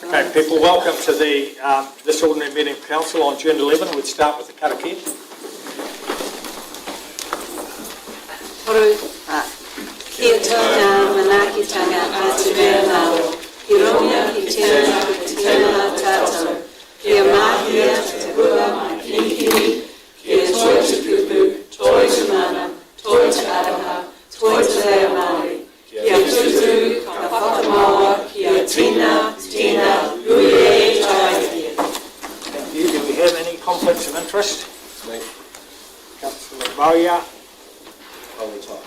Okay, people, welcome to the this ordinary meeting of Council on June 11. We'd start with the karakia. Kia tōna manakitanga atu mea nao, ki ronga ki tēnā tātou, kia mahia te hua mai kinikini, kia toi te kupu, toi te mana, toi te aroha, toi te reo Māori, kia tutu, ka whakamaua, kia tina, hui e taia. Thank you. Do we have any conflicts of interest? Councillor Bowyer. All the time.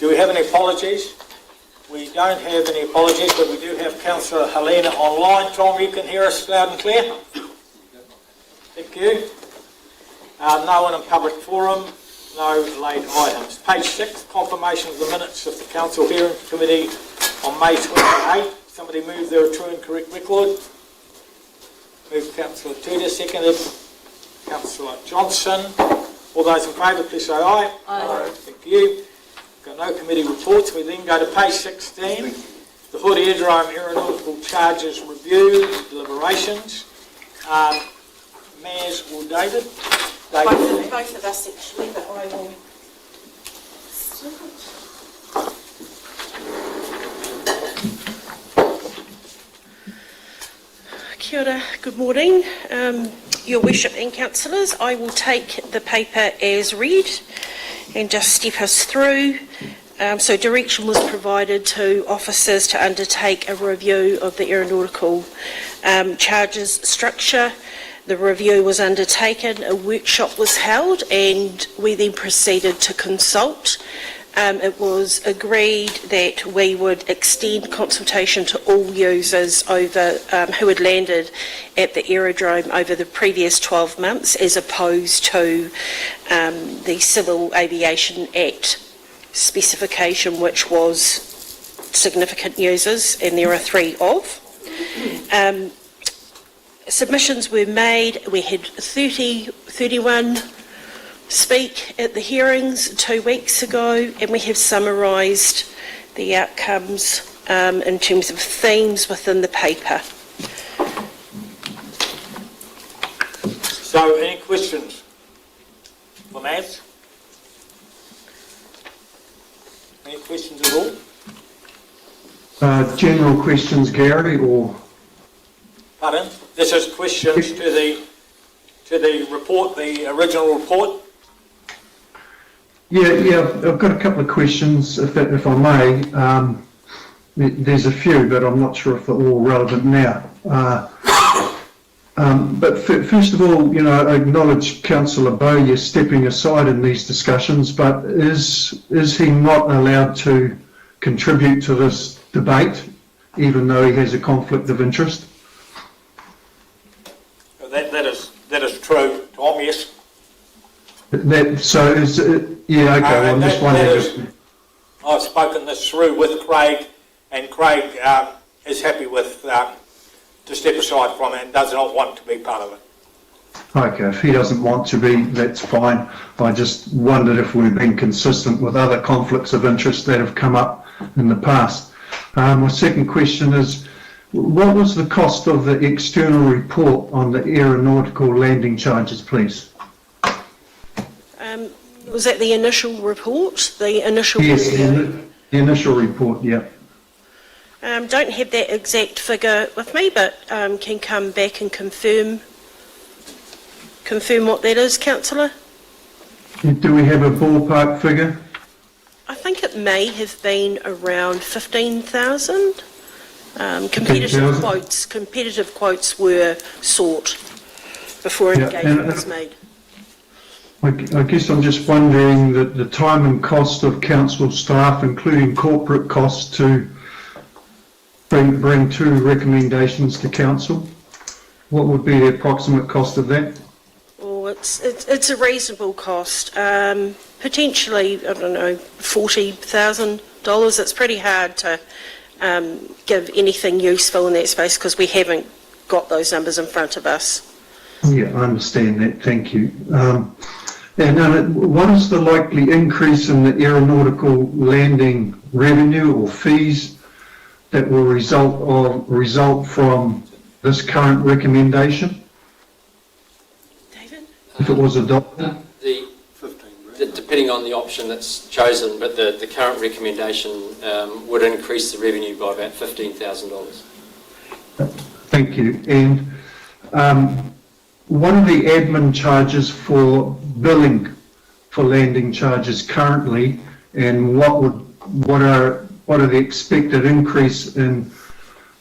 Do we have any apologies? We don't have any apologies, but we do have Councillor Helena online. Tom, you can hear us loud and clear? Thank you. No one in public forum, no late items. Page 6, confirmation of the minutes of the Council Hearing Committee on May 28. Somebody move their true and correct record. Moved Councillor Tudor, seconded Councillor Johnson. All those in favour, please say aye. Aye. Thank you. Got no committee reports. We then go to page 16. The Hood Aerodrome Aeronautical Charges Review, deliberations. Maz or David? Both of us actually, but I will. Kia ora, good morning. Your Worship and Councillors, I will take the paper as read and just step us through. So direction was provided to officers to undertake a review of the aeronautical charges structure. The review was undertaken, a workshop was held, and we then proceeded to consult. It was agreed that we would extend consultation to all users over who had landed at the aerodrome over the previous 12 months, as opposed to the Civil Aviation Act specification, which was significant users, and there are 3 of. Submissions were made. We had 31 speak at the hearings 2 weeks ago, and we have summarised the outcomes in terms of themes within the paper. So, any questions for Maz? Any questions at all? General questions, Gary, or? Pardon? This is questions to the report, the original report. Yeah, I've got a couple of questions, if I may. There's a few, but I'm not sure if they're all relevant now. But first of all, I acknowledge Councillor Bowyer stepping aside in these discussions, but is he not allowed to contribute to this debate, even though he has a conflict of interest? That is true, Tom, yes. So is it, yeah, okay, well, I'm just wondering. I've spoken this through with Craig, and Craig is happy with to step aside from it and does not want to be part of it. Okay, if he doesn't want to be, that's fine. I just wondered if we've been consistent with other conflicts of interest that have come up in the past. My second question is, what was the cost of the external report on the aeronautical landing charges, please? Was that the initial report? The initial Yes, review? the initial report, yeah. Don't have that exact figure with me, but can come back and confirm what that is, Councillor. Do we have a ballpark figure? I think it may have been around 15,000. Competitive quotes were sought before an engagement was made. I guess I'm just wondering that the time and cost of council staff, including corporate costs, to bring 2 recommendations to council. What would be the approximate cost of that? Well, it's a reasonable cost. Potentially, I don't know, $40,000. It's pretty hard to give anything useful in that space because we haven't got those numbers in front of us. Yeah, I understand that. Thank you. And what is the likely increase in the aeronautical landing revenue or fees that will result from this current recommendation, David? if it was adopted? Depending on the option that's chosen, but the current recommendation would increase the revenue by about $15,000. Thank you. And what are the admin charges for billing for landing charges currently, and what are the expected increase in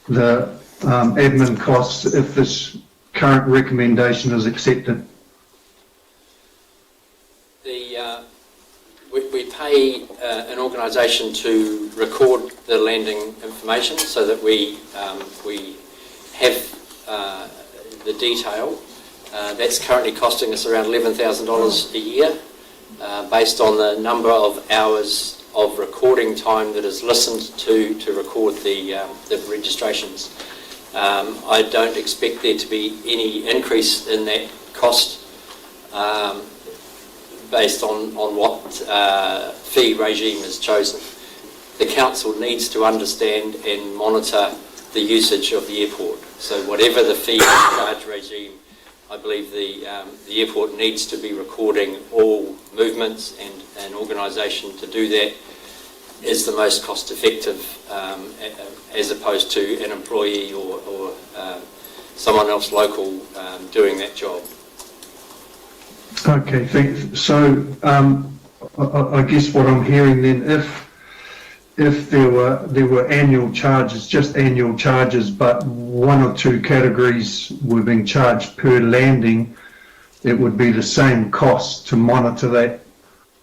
the admin costs if this current recommendation is accepted? We pay an organisation to record the landing information so that we have the detail. That's currently costing us around $11,000 a year, based on the number of hours of recording time that is listened to record the registrations. I don't expect there to be any increase in that cost based on what fee regime is chosen. The council needs to understand and monitor the usage of the airport. So whatever the fee charge regime, I believe the airport needs to be recording all movements, and an organisation to do that is the most cost effective, as opposed to an employee or someone else local doing that job. Okay, thanks. So I guess what I'm hearing then, if there were annual charges, just annual charges, but one or two categories were being charged per landing, it would be the same cost to monitor that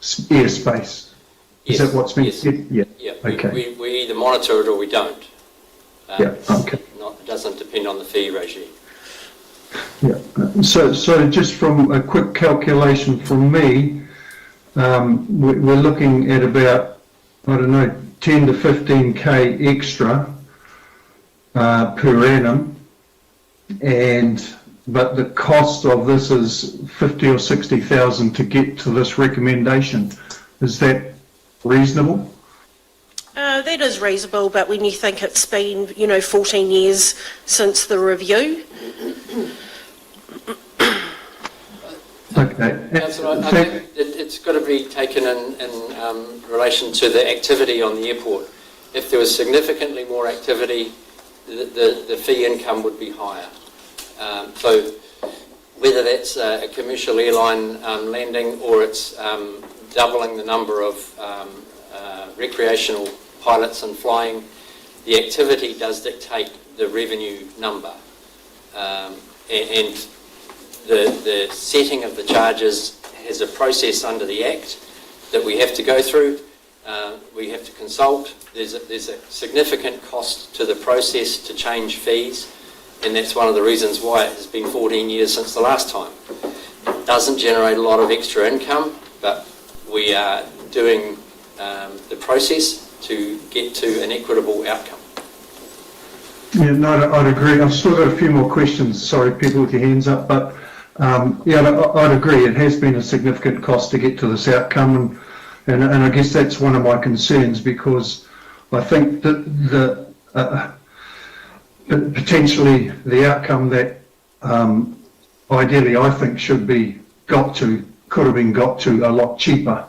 airspace. Is that what's been said? Yeah. Yeah. Okay. We either monitor it or we don't. Yeah. Okay. It doesn't depend on the fee regime. Yeah. So just from a quick calculation from me, we're looking at about, I don't know, 10 to 15k extra per annum, but the cost of this is 50 or 60,000 to get to this recommendation. Is that reasonable? That is reasonable, but when you think it's been, 14 years since the review. Okay. Councillor, I think it's got to be taken in relation to the activity on the airport. If there was significantly more activity, the fee income would be higher. So whether that's a commercial airline landing, or it's doubling the number of recreational pilots and flying, the activity does dictate the revenue number. And the setting of the charges has a process under the Act that we have to go through. We have to consult. There's a significant cost to the process to change fees, and that's one of the reasons why it has been 14 years since the last time. It doesn't generate a lot of extra income, but we are doing the process to get to an equitable outcome. Yeah, no, I'd agree. I've still got a few more questions. Sorry, people with your hands up, but I'd agree. It has been a significant cost to get to this outcome, and I guess that's one of my concerns, because I think that potentially the outcome that ideally I think could have been got to a lot cheaper,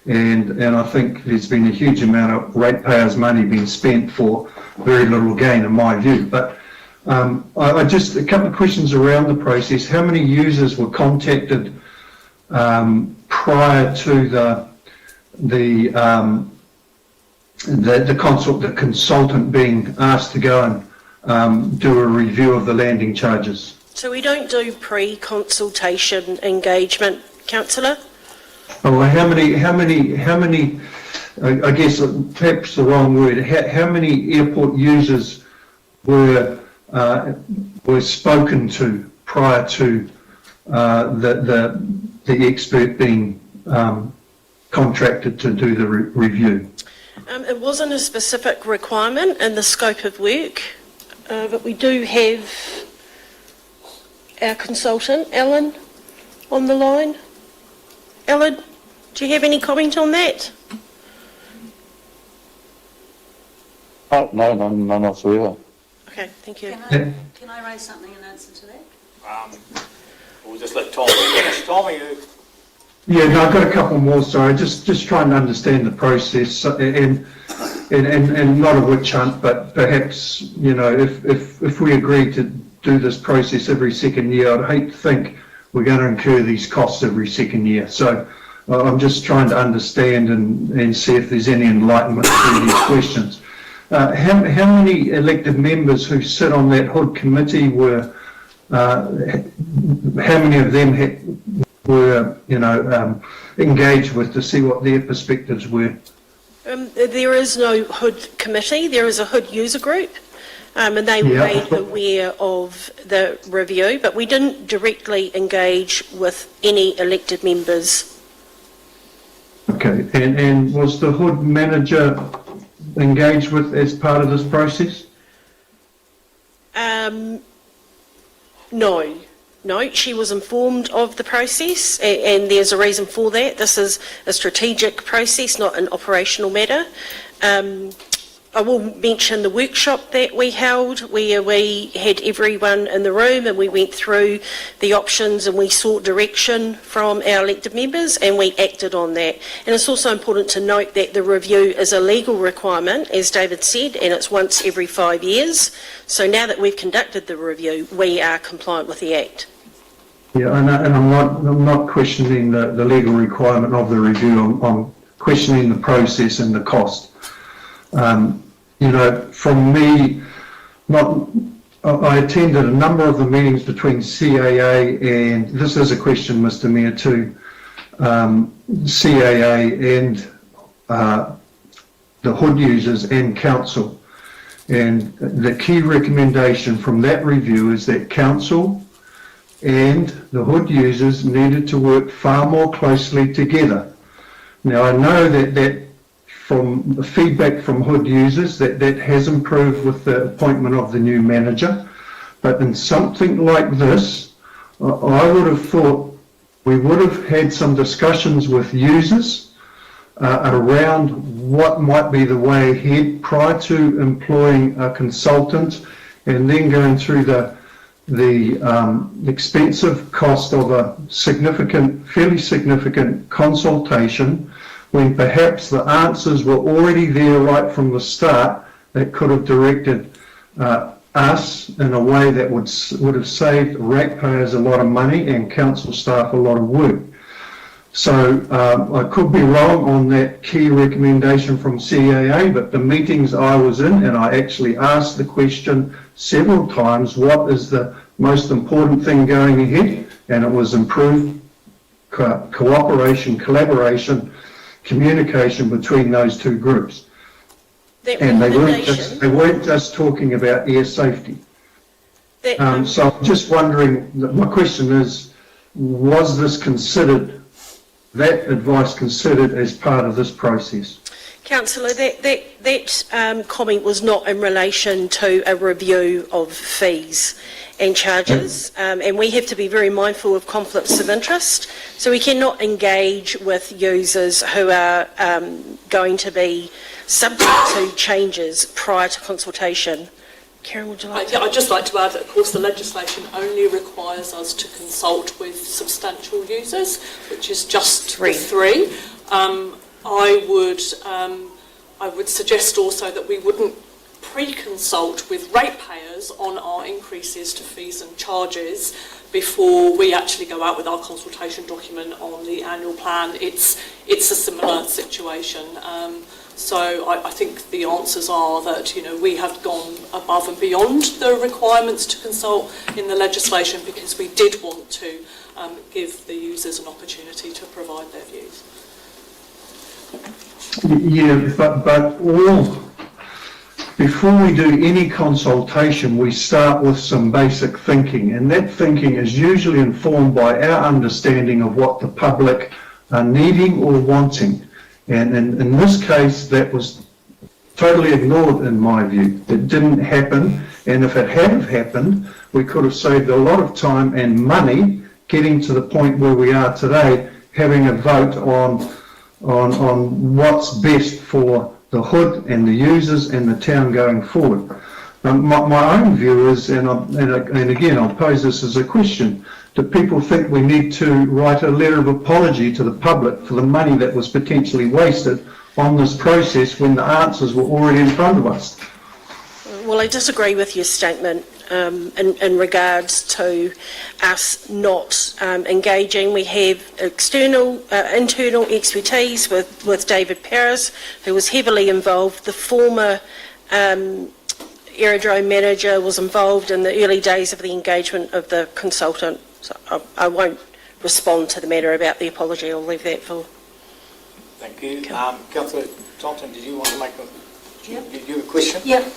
and I think there's been a huge amount of ratepayers' money being spent for very little gain, in my view. But I just, a couple of questions around the process. How many users were contacted prior to the consultant being asked to go and do a review of the landing charges? So we don't do pre-consultation engagement, Councillor? Oh, well, how many, I guess perhaps the wrong word, how many airport users were spoken to prior to the expert being contracted to do the review? It wasn't a specific requirement in the scope of work, but we do have our consultant, Alan, on the line. Alan, do you have any comment on that? Oh, no, none whatsoever. Okay, thank you. Can I raise something in answer to that? We'll just let Tom finish. Tom, are you? Yeah, no, I've got a couple more, sorry, just trying to understand the process, and not a witch hunt, but perhaps, you know, if we agree to do this process every second year, I'd hate to think we're going to incur these costs every second year. So I'm just trying to understand and see if there's any enlightenment to these questions. How many elected members who sit on that HOOD committee were, how many of them were, you know, engaged with to see what their perspectives were? There is no HOOD committee, there is a HOOD user group, and they were made aware of the review, but we didn't directly engage with any elected members. Okay, and was the HOOD manager engaged with as part of this process? No, she was informed of the process, and there's a reason for that. This is a strategic process, not an operational matter. I will mention the workshop that we held, where we had everyone in the room and we went through the options and we sought direction from our elected members and we acted on that. And it's also important to note that the review is a legal requirement, as David said, and it's once every 5 years. So now that we've conducted the review, we are compliant with the Act. Yeah, and I'm not questioning the legal requirement of the review. I'm questioning the process and the cost. You know, from me, I attended a number of the meetings between CAA and, this is a question, Mr. Mayor, too, CAA and the HOOD users and council. And the key recommendation from that review is that council and the HOOD users needed to work far more closely together. Now, I know that from the feedback from HOOD users that has improved with the appointment of the new manager, but in something like this, I would have thought we would have had some discussions with users around what might be the way ahead prior to employing a consultant and then going through the expensive cost of a fairly significant consultation, when perhaps the answers were already there right from the start that could have directed us in a way that would have saved ratepayers a lot of money and council staff a lot of work. So I could be wrong on that key recommendation from CAA, but the meetings I was in, and I actually asked the question several times, what is the most important thing going ahead? And it was improved cooperation, collaboration, communication between those two groups. And they weren't just talking about air safety. So I'm just wondering, my question is, was this considered, that advice considered as part of this process? Councillor, that comment was not in relation to a review of fees and charges, and we have to be very mindful of conflicts of interest, so we cannot engage with users who are going to be subject to changes prior to consultation. Karen, would you like to? I'd just like to add that, of course, the legislation only requires us to consult with substantial users, which is just three. I would suggest also that we wouldn't pre-consult with ratepayers on our increases to fees and charges before we actually go out with our consultation document on the annual plan. It's a similar situation. So I think the answers are that, you know, we have gone above and beyond the requirements to consult in the legislation because we did want to give the users an opportunity to provide their views. Yeah, but before we do any consultation, we start with some basic thinking, and that thinking is usually informed by our understanding of what the public are needing or wanting. And in this case, that was totally ignored in my view. It didn't happen, and if it had happened, we could have saved a lot of time and money getting to the point where we are today, having a vote on what's best for the hood and the users and the town going forward. My own view is, and again, I'll pose this as a question, do people think we need to write a letter of apology to the public for the money that was potentially wasted on this process when the answers were already in front of us? Well, I disagree with your statement in regards to us not engaging. We have internal expertise with David Paris, who was heavily involved. The former aerodrome manager was involved in the early days of the engagement of the consultant. So I won't respond to the matter about the apology. I'll leave that for... Thank you. Councillor Thompson, did you want to make a... Yep. Did you have a question? Yep.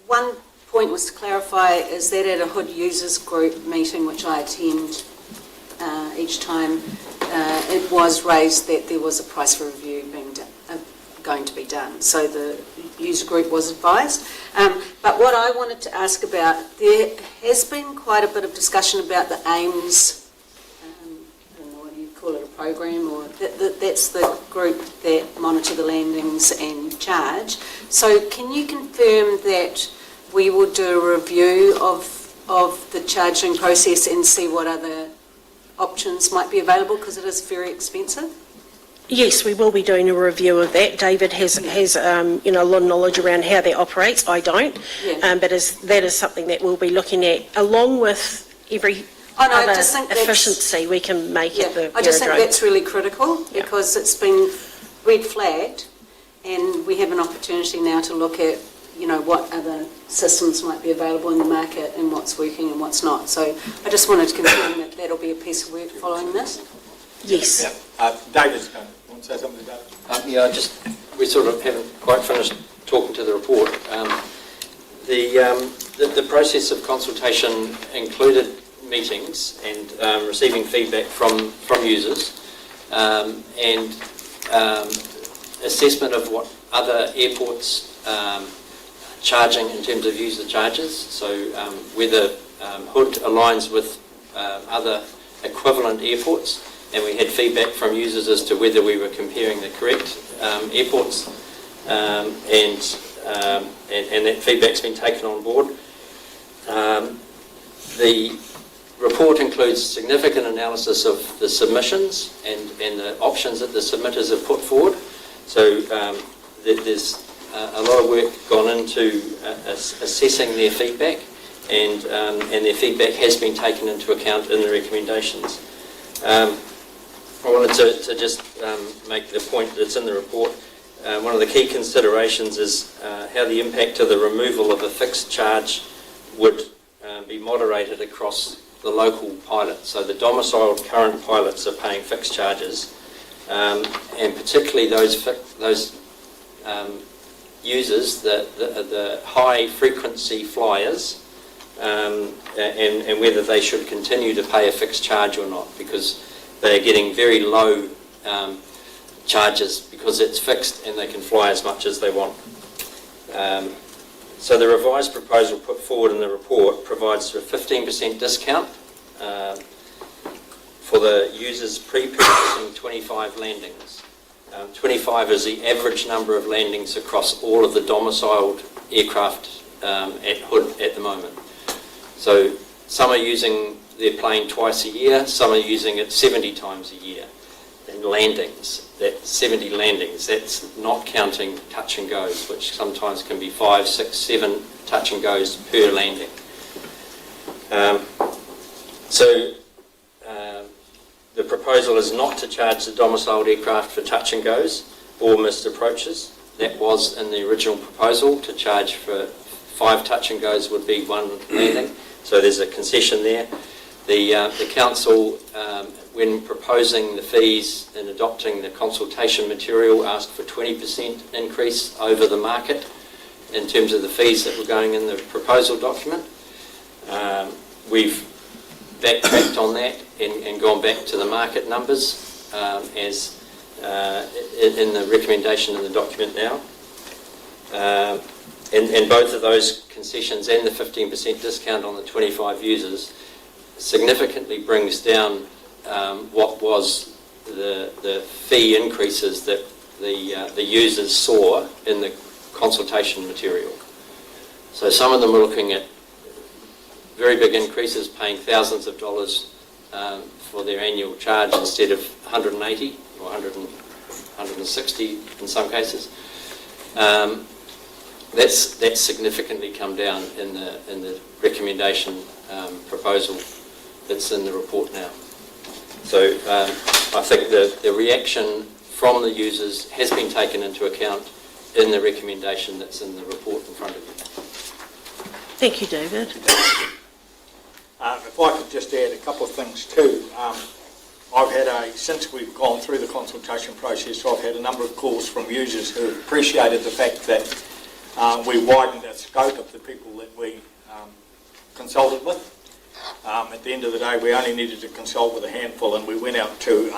One point was to clarify is that at a Hood users group meeting, which I attend each time, it was raised that there was a price review going to be done. So the user group was advised. But what I wanted to ask about, there has been quite a bit of discussion about the AIMS, I don't know what you call it, a program, or that's the group that monitor the landings and charge. So can you confirm that we will do a review of the charging process and see what other options might be available, because it is very expensive? Yes, we will be doing a review of that. David has a lot of knowledge around how that operates. I don't, Yeah. but that is something that we'll be looking at, along with every other efficiency we can make at the I just think aerodrome. that's really critical, Yeah. because it's been red flagged, and we have an opportunity now to look at, what other systems might be available in the market and what's working and what's not. So I just wanted to confirm that that'll be a piece of work following this. Yes. Yeah. David's going to want to say something to David? We sort of haven't quite finished talking to the report. The process of consultation included meetings and receiving feedback from users and assessment of what other airports charging in terms of user charges. So whether Hood aligns with other equivalent airports, and we had feedback from users as to whether we were comparing the correct airports, and that feedback's been taken on board. The report includes significant analysis of the submissions and the options that the submitters have put forward. So there's a lot of work gone into assessing their feedback, and their feedback has been taken into account in the recommendations. I wanted to just make the point that's in the report. One of the key considerations is how the impact of the removal of a fixed charge would be moderated across the local pilots. So the domiciled current pilots are paying fixed charges, and particularly those users, the high frequency flyers, and whether they should continue to pay a fixed charge or not, because they are getting very low charges because it's fixed and they can fly as much as they want. So the revised proposal put forward in the report provides for a 15% discount for the users pre-purchasing 25 landings. 25 is the average number of landings across all of the domiciled aircraft at Hood at the moment. So some are using their plane twice a year, some are using it 70 times a year in landings. That's 70 landings. That's not counting touch and goes, which sometimes can be 5, 6, 7 touch and goes per landing. The proposal is not to charge the domiciled aircraft for touch and goes or missed approaches. That was in the original proposal. To charge for 5 touch and goes would be 1 landing. So there's a concession there. The council, when proposing the fees and adopting the consultation material, asked for 20% increase over the market in terms of the fees that were going in the proposal document. We've backtracked on that and gone back to the market numbers as in the recommendation in the document now. And both of those concessions and the 15% discount on the 25 users significantly brings down what was the fee increases that the users saw in the consultation material. So some of them were looking at very big increases, paying thousands of dollars for their annual charge instead of 180 or 160 in some cases. That's significantly come down in the recommendation proposal that's in the report now. So I think the reaction from the users has been taken into account in the recommendation that's in the report in front of you. Thank you, David. If I could just add a couple of things too. I've had since we've gone through the consultation process, I've had a number of calls from users who appreciated the fact that we widened the scope of the people that we consulted with. At the end of the day, we only needed to consult with a handful, and we went out to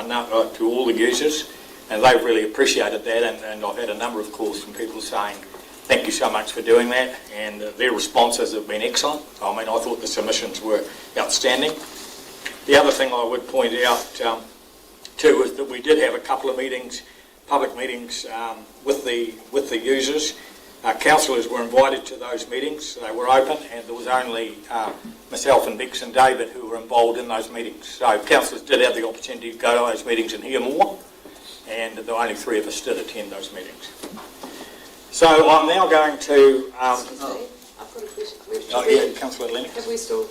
all the users, and they've really appreciated that. And I've had a number of calls from people saying, "Thank you so much for doing that," and their responses have been excellent. I mean, I thought the submissions were outstanding. The other thing I would point out too is that we did have a couple of meetings, public meetings, with the users. Councillors were invited to those meetings. They were open, and there was only myself and Bex and David who were involved in those meetings. So councillors did have the opportunity to go to those meetings and hear more, and there were only 3 of us did attend those meetings. So I'm now going to... I've got a question. Oh, yeah, Councillor Lennox. Have we still...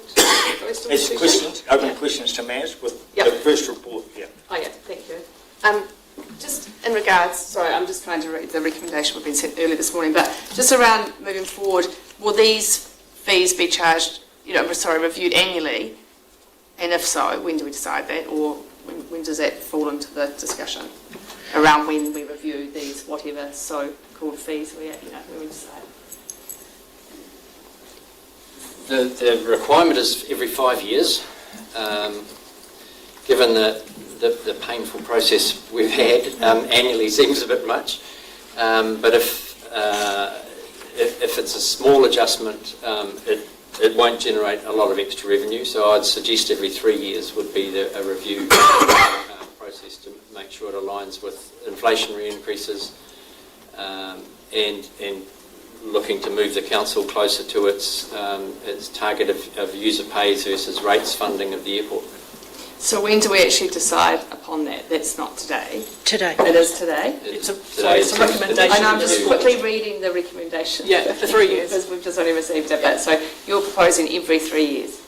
It's questions, open questions to Maz with the first report. Yeah. Oh, yeah, thank you. Just in regards, sorry, I'm just trying to read the recommendation we've been sent earlier this morning, but just around moving forward, will these fees be charged, reviewed annually? And if so, when do we decide that? Or when does that fall into the discussion around when we review these whatever so-called fees when we decide? The requirement is every 5 years. Given the painful process we've had, annually seems a bit much. But if it's a small adjustment, it won't generate a lot of extra revenue. So I'd suggest every 3 years would be a review process to make sure it aligns with inflationary increases and looking to move the council closer to its target of user pays versus rates funding of the airport. So when do we actually decide upon that? That's not today. Today. It is today? It's a recommendation. And I'm just quickly reading the recommendation. Yeah, for 3 years. Because we've just only received it. But so you're proposing every 3 years.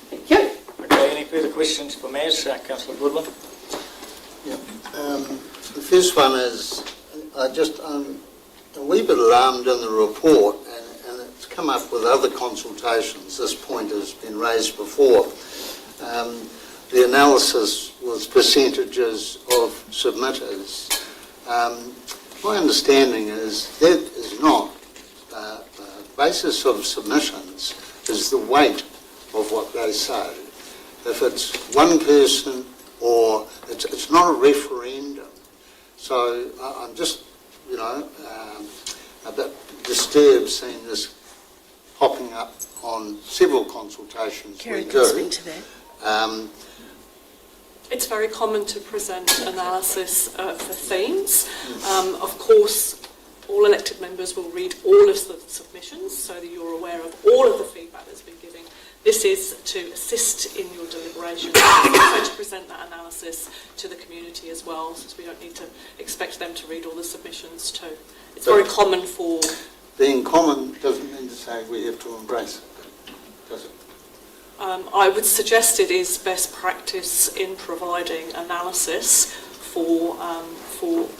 Thank you. Okay, any further questions for Maz? Councillor Goodwin? Yeah. The first one is, I'm a wee bit alarmed in the report, and it's come up with other consultations. This point has been raised before. The analysis was percentages of submitters. My understanding is that is not the basis of submissions is the weight of what they say. If it's one person or it's not a referendum. So I'm just, a bit disturbed seeing this popping up on several consultations Karen we can do. speak to that. It's very common to present analysis for themes. Of course, all elected members will read all of the submissions so that you're aware of all of the feedback that's been given. This is to assist in your deliberations, also to present that analysis to the community as well, since we don't need to expect them to read all the submissions too. It's very common for... Being common doesn't mean to say we have to embrace it, does it? I would suggest it is best practice in providing analysis for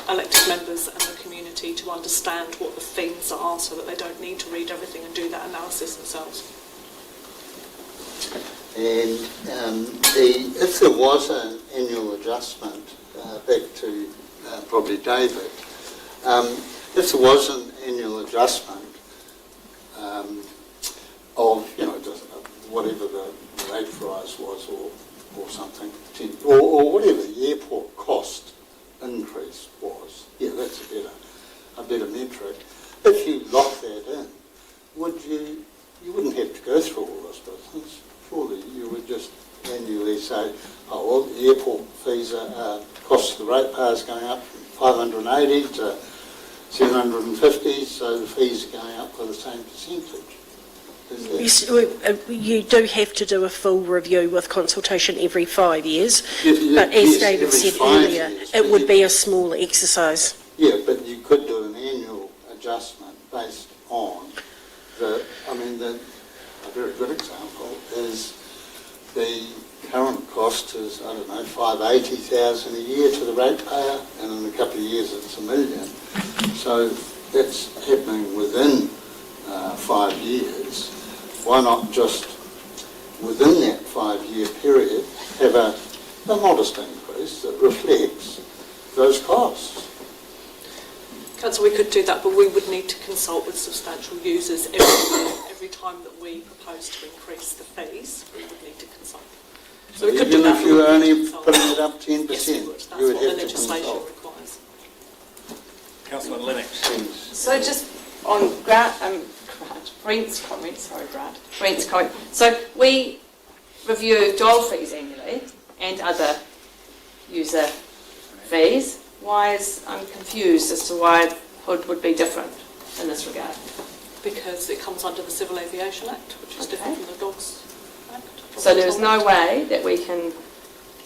elected members and the community to understand what the themes are so that they don't need to read everything and do that analysis themselves. And if there was an annual adjustment, back to probably David, if there was an annual adjustment of, just whatever the rate rise was or something, or whatever the airport cost increase was, that's a better metric. If you lock that in, you wouldn't have to go through all this business. Surely you would just annually say, oh well, the airport fees are cost ratepayers going up from 580 to 750, so the fees are going up by the same percentage. Is there- You do have to do a full review with consultation every 5 years, Yeah, but as yes, David every said 5 earlier, years, it but would you- be a small exercise. Yeah, but you could do an annual adjustment based on a very good example is the current cost is, I don't know, 580,000 a year to the ratepayer, and in a couple of years it's $1 million. So that's happening within 5 years. Why not just within that 5-year period have a modest increase that reflects those costs? Councillor, we could do that, but we would need to consult with substantial users every time that we propose to increase the fees. We would need to consult. So we could do Even that. if you were but we only would consult. putting it up 10%, Yes, we would. That's you would what the have to legislation consult. requires. Councillor Lennox. So just on Brent's comment. So we review dole fees annually and other user fees. I'm confused as to why Hood would be different in this regard. Because it comes under the Civil Aviation Act, which is different Okay. from the Dogs Act. So there is no way that we can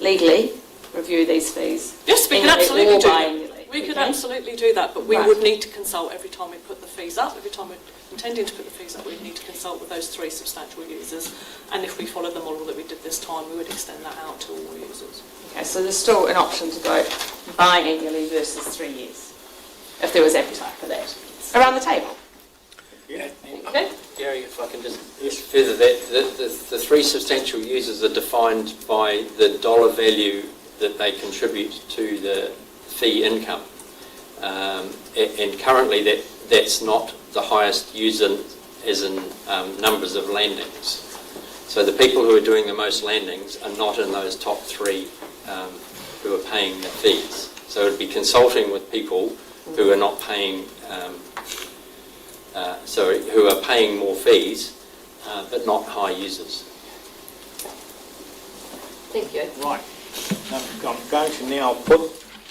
legally review these fees. Yes, we could annually absolutely or do that. biannually. We could Okay? absolutely do that, but we Right. would need to consult every time we put the fees up. Every time we're intending to put the fees up, we'd need to consult with those 3 substantial users. And if we followed the model that we did this time, we would extend that out to all users. Okay, so there's still an option to go biannually versus 3 years, if there was appetite for that. Around the table. Yeah. Okay? Gary, if I can just further that, the 3 substantial users are defined by the dollar value that they contribute to the fee income. And currently that's not the highest user as in numbers of landings. So the people who are doing the most landings are not in those top 3 who are paying the fees. So it would be consulting with people who are not paying, who are paying more fees, but not high users. Thank you. Right. I'm going to now put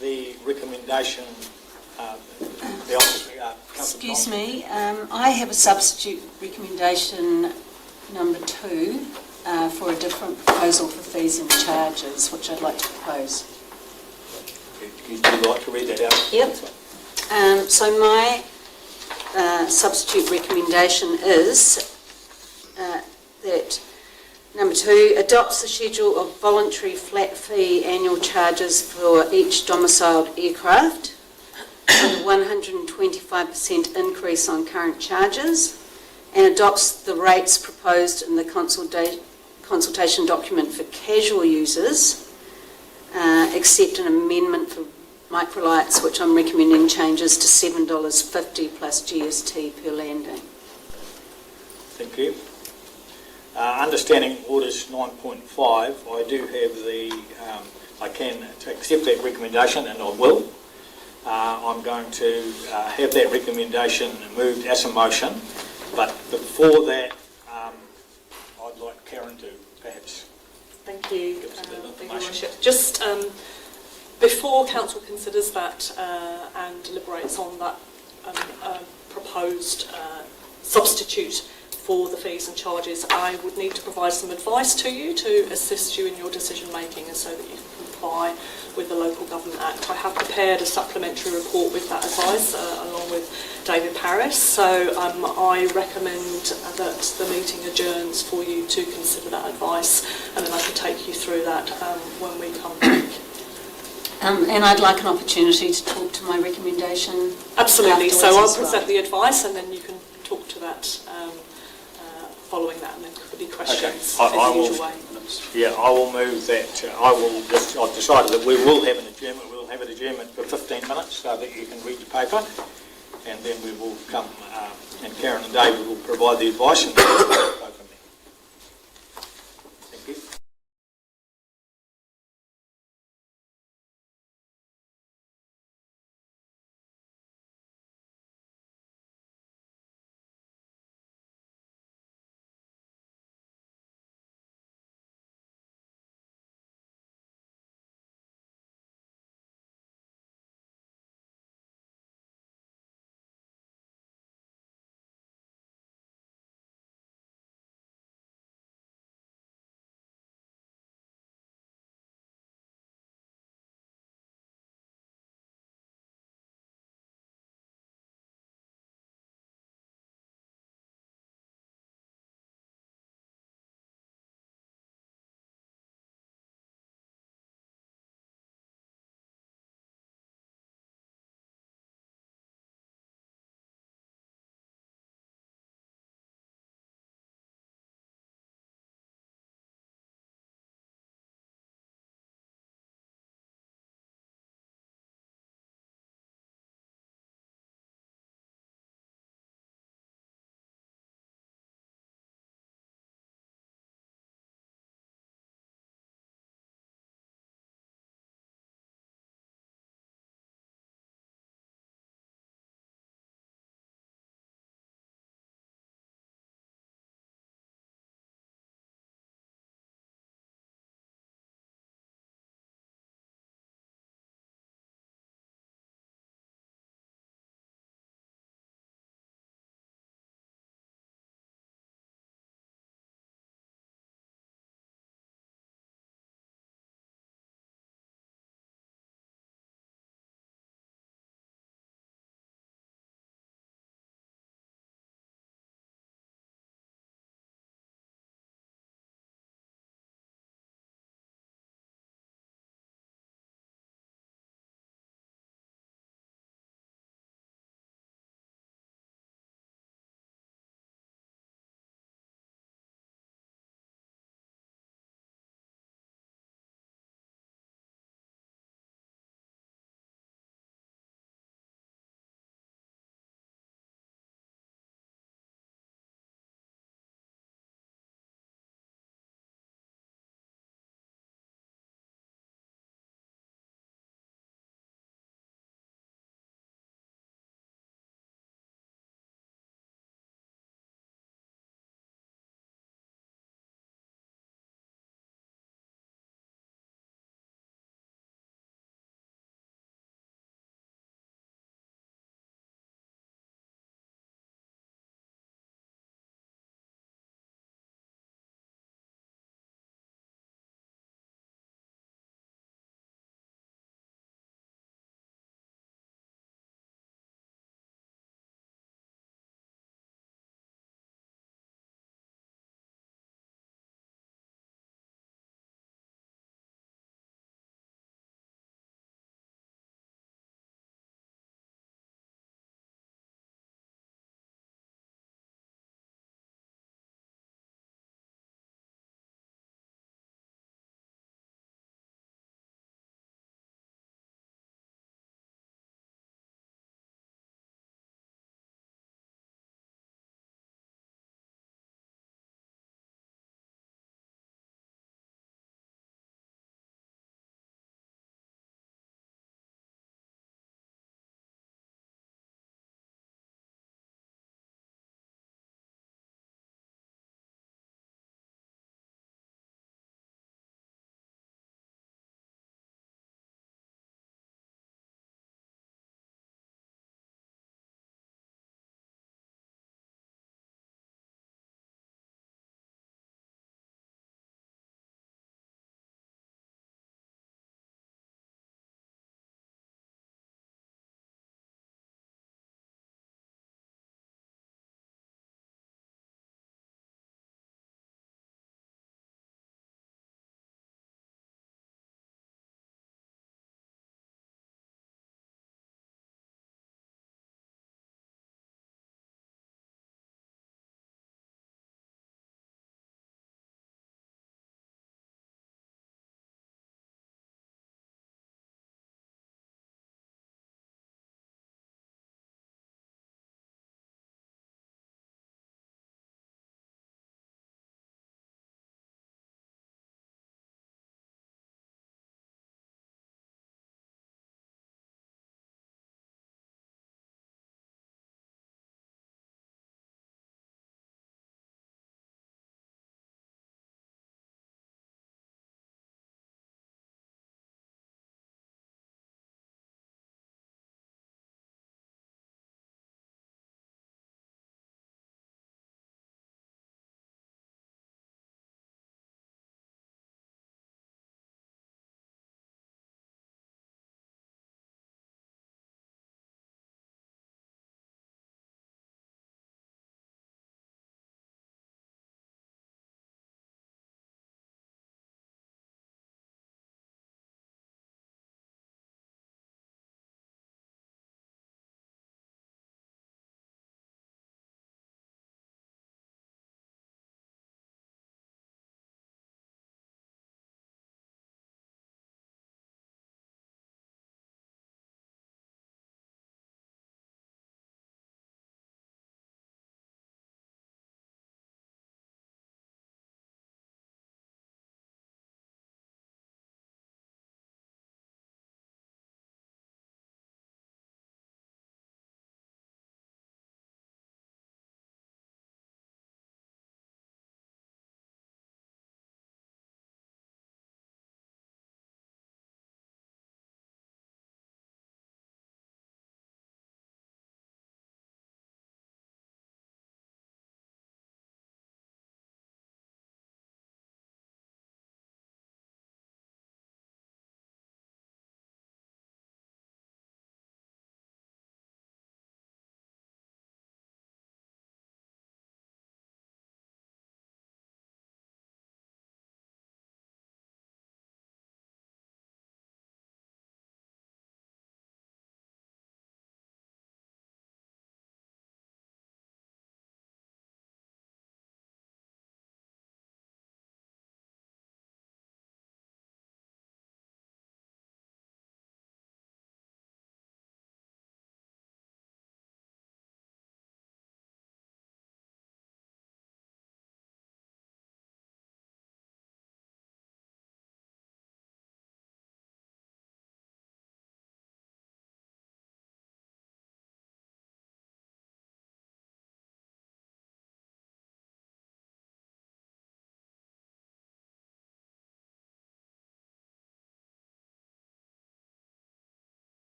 the recommendation, Excuse me, I have a substitute recommendation number 2 for a different proposal for fees and charges, which I'd like to propose. Would you like to read that out? Yep. So my substitute recommendation is that number 2 adopts a schedule of voluntary flat fee annual charges for each domiciled aircraft, with a 125% increase on current charges, and adopts the rates proposed in the consultation document for casual users, except an amendment for microlights, which I'm recommending changes to $7.50 plus GST per landing. Thank you. Understanding orders 9.5, I do have I can accept that recommendation, and I will. I'm going to have that recommendation moved as a motion, but before that, I'd like Karen to perhaps. Thank you, Give us a bit of Your information. Worship. Just before Council considers that and deliberates on that proposed substitute for the fees and charges, I would need to provide some advice to you to assist you in your decision making and so that you can comply with the Local Government Act. I have prepared a supplementary report with that advice along with David Paris, so I recommend that the meeting adjourns for you to consider that advice, and then I can take you through that when we come back. And I'd like an opportunity to talk to my recommendation. Absolutely, so afterwards I'll as well. present the advice and then you can talk to that following that, and then could be questions Okay. I in the will- usual way. Yeah, I will move that. I've decided that we will have an adjournment. We'll have an adjournment for 15 minutes so that you can read the paper, and then we will come and Karen and David will provide the advice and we'll go from there. Thank you.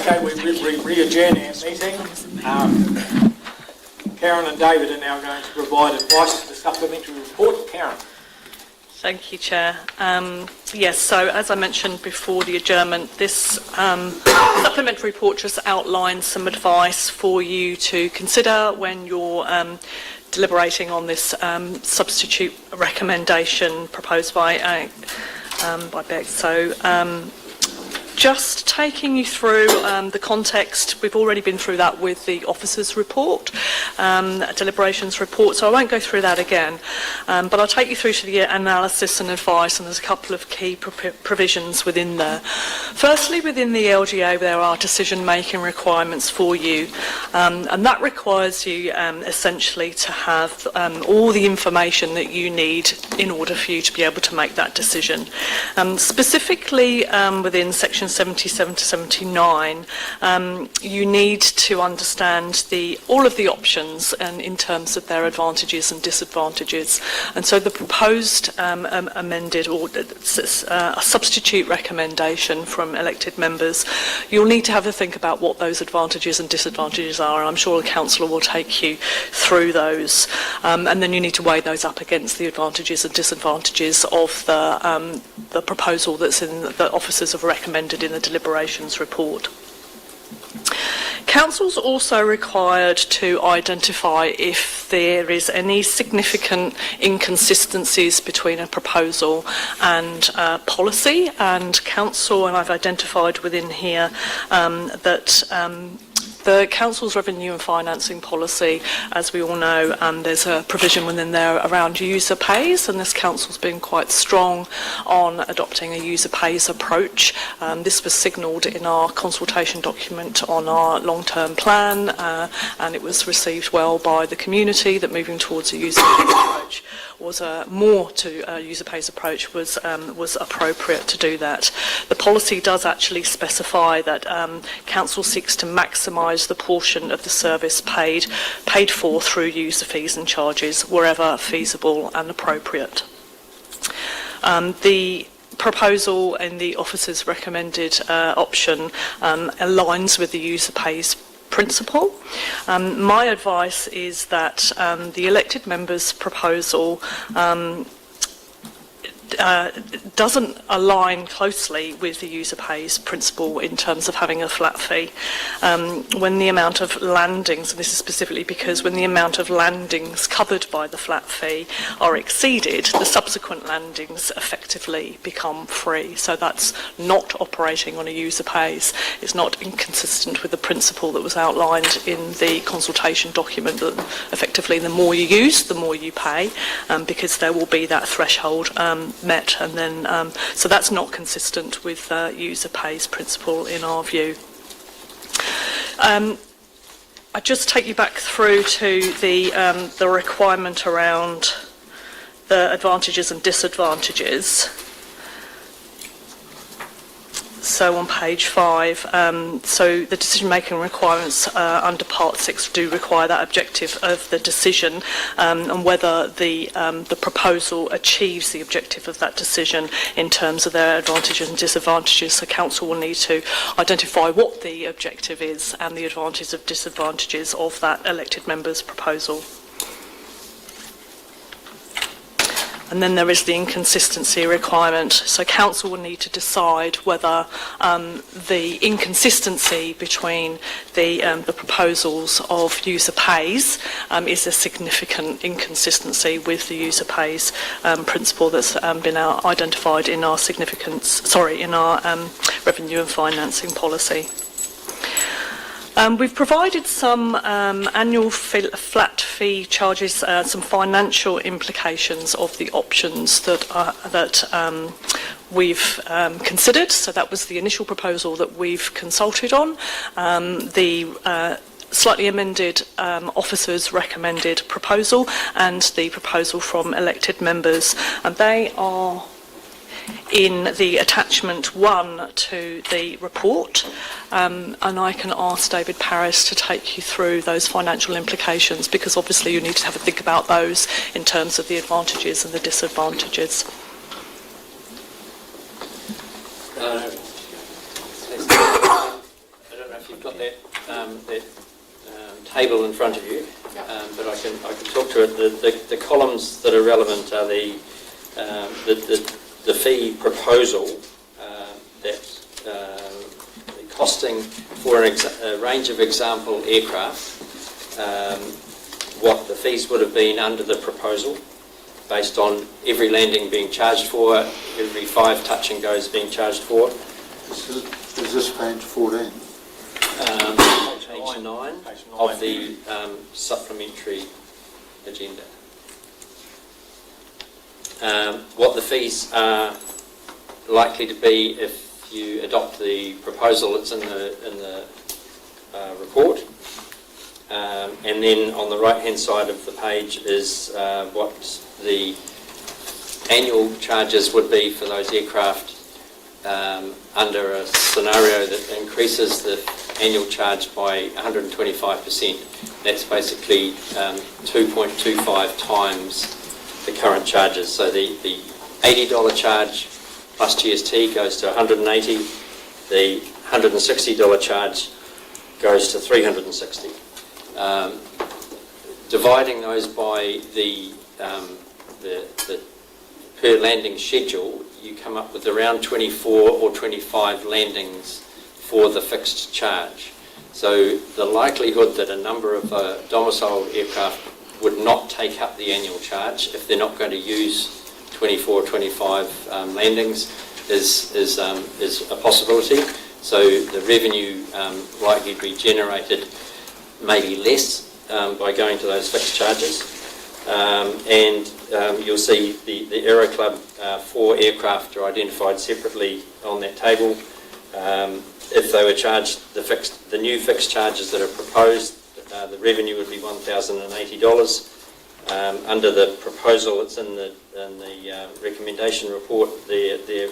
Okay, we re-adjourn our meeting. Karen and David are now going to provide advice to the supplementary report. Karen. Thank you, Chair. Yes, so as I mentioned before the adjournment, this supplementary report just outlines some advice for you to consider when you're deliberating on this substitute recommendation proposed by Beck. So just taking you through the context, we've already been through that with the officers' report, deliberations report, so I won't go through that again, but I'll take you through to the analysis and advice, and there's a couple of key provisions within there. Firstly, within the LGA there are decision-making requirements for you, and that requires you essentially to have all the information that you need in order for you to be able to make that decision. Specifically within section 77 to 79, you need to understand all of the options and in terms of their advantages and disadvantages. And so the proposed amended or a substitute recommendation from elected members, you'll need to have a think about what those advantages and disadvantages are. And I'm sure the councillor will take you through those. And then you need to weigh those up against the advantages and disadvantages of the proposal that's in the officers have recommended in the deliberations report. Council's also required to identify if there is any significant inconsistencies between a proposal and policy, and Council, and I've identified within here that the Council's revenue and financing policy, as we all know, there's a provision within there around user pays, and this Council's been quite strong on adopting a user pays approach. This was signalled in our consultation document on our long-term plan, and it was received well by the community that moving towards a user pays approach was user pays approach was appropriate to do that. The policy does actually specify that Council seeks to maximise the portion of the service paid for through user fees and charges wherever feasible and appropriate. The proposal in the officer's recommended option aligns with the user pays principle. My advice is that the elected members' proposal doesn't align closely with the user pays principle in terms of having a flat fee. When the amount of landings, and this is specifically because when the amount of landings covered by the flat fee are exceeded, the subsequent landings effectively become free. So that's not operating on a user pays. It's not inconsistent with the principle that was outlined in the consultation document that effectively the more you use, the more you pay, because there will be that threshold met, and then so that's not consistent with user pays principle in our view. I just take you back through to the requirement around the advantages and disadvantages. So on page 5, so the decision-making requirements under Part 6 do require that objective of the decision and whether the proposal achieves the objective of that decision in terms of their advantages and disadvantages. So Council will need to identify what the objective is and the advantages and disadvantages of that elected member's proposal. And then there is the inconsistency requirement. So Council will need to decide whether the inconsistency between the proposals of user pays is a significant inconsistency with the user pays principle that's been identified in our revenue and financing policy. We've provided some annual flat fee charges, some financial implications of the options that we've considered. So that was the initial proposal that we've consulted on. The slightly amended officers' recommended proposal and the proposal from elected members, and they are in the attachment 1 to the report, and I can ask David Paris to take you through those financial implications, because obviously you need to have a think about those in terms of the advantages and the disadvantages. I don't know if got that table in front of you, but I can talk to it. The columns that are relevant are the fee proposal that the costing for a range of example aircraft, what the fees would have been under the proposal, based on every landing being charged for, every 5 touch and goes being charged for. Is this page 14? Page 9 of the supplementary agenda. What the fees are likely to be if you adopt the proposal that's in the report. And then on the right-hand side of the page is what the annual charges would be for those aircraft under a scenario that increases the annual charge by 125%. That's basically 2.25 times the current charges. So the $80 charge plus GST goes to $180. The $160 charge goes to $360. Dividing those by the per landing schedule, you come up with around 24 or 25 landings for the fixed charge. So the likelihood that a number of domiciled aircraft would not take up the annual charge if they're not going to use 24 or 25 landings is a possibility. So the revenue likely to be generated maybe less by going to those fixed charges. And you'll see the Aero Club 4 aircraft are identified separately on that table. If they were charged the new fixed charges that are proposed, the revenue would be $1,080. Under the proposal that's in the recommendation report, their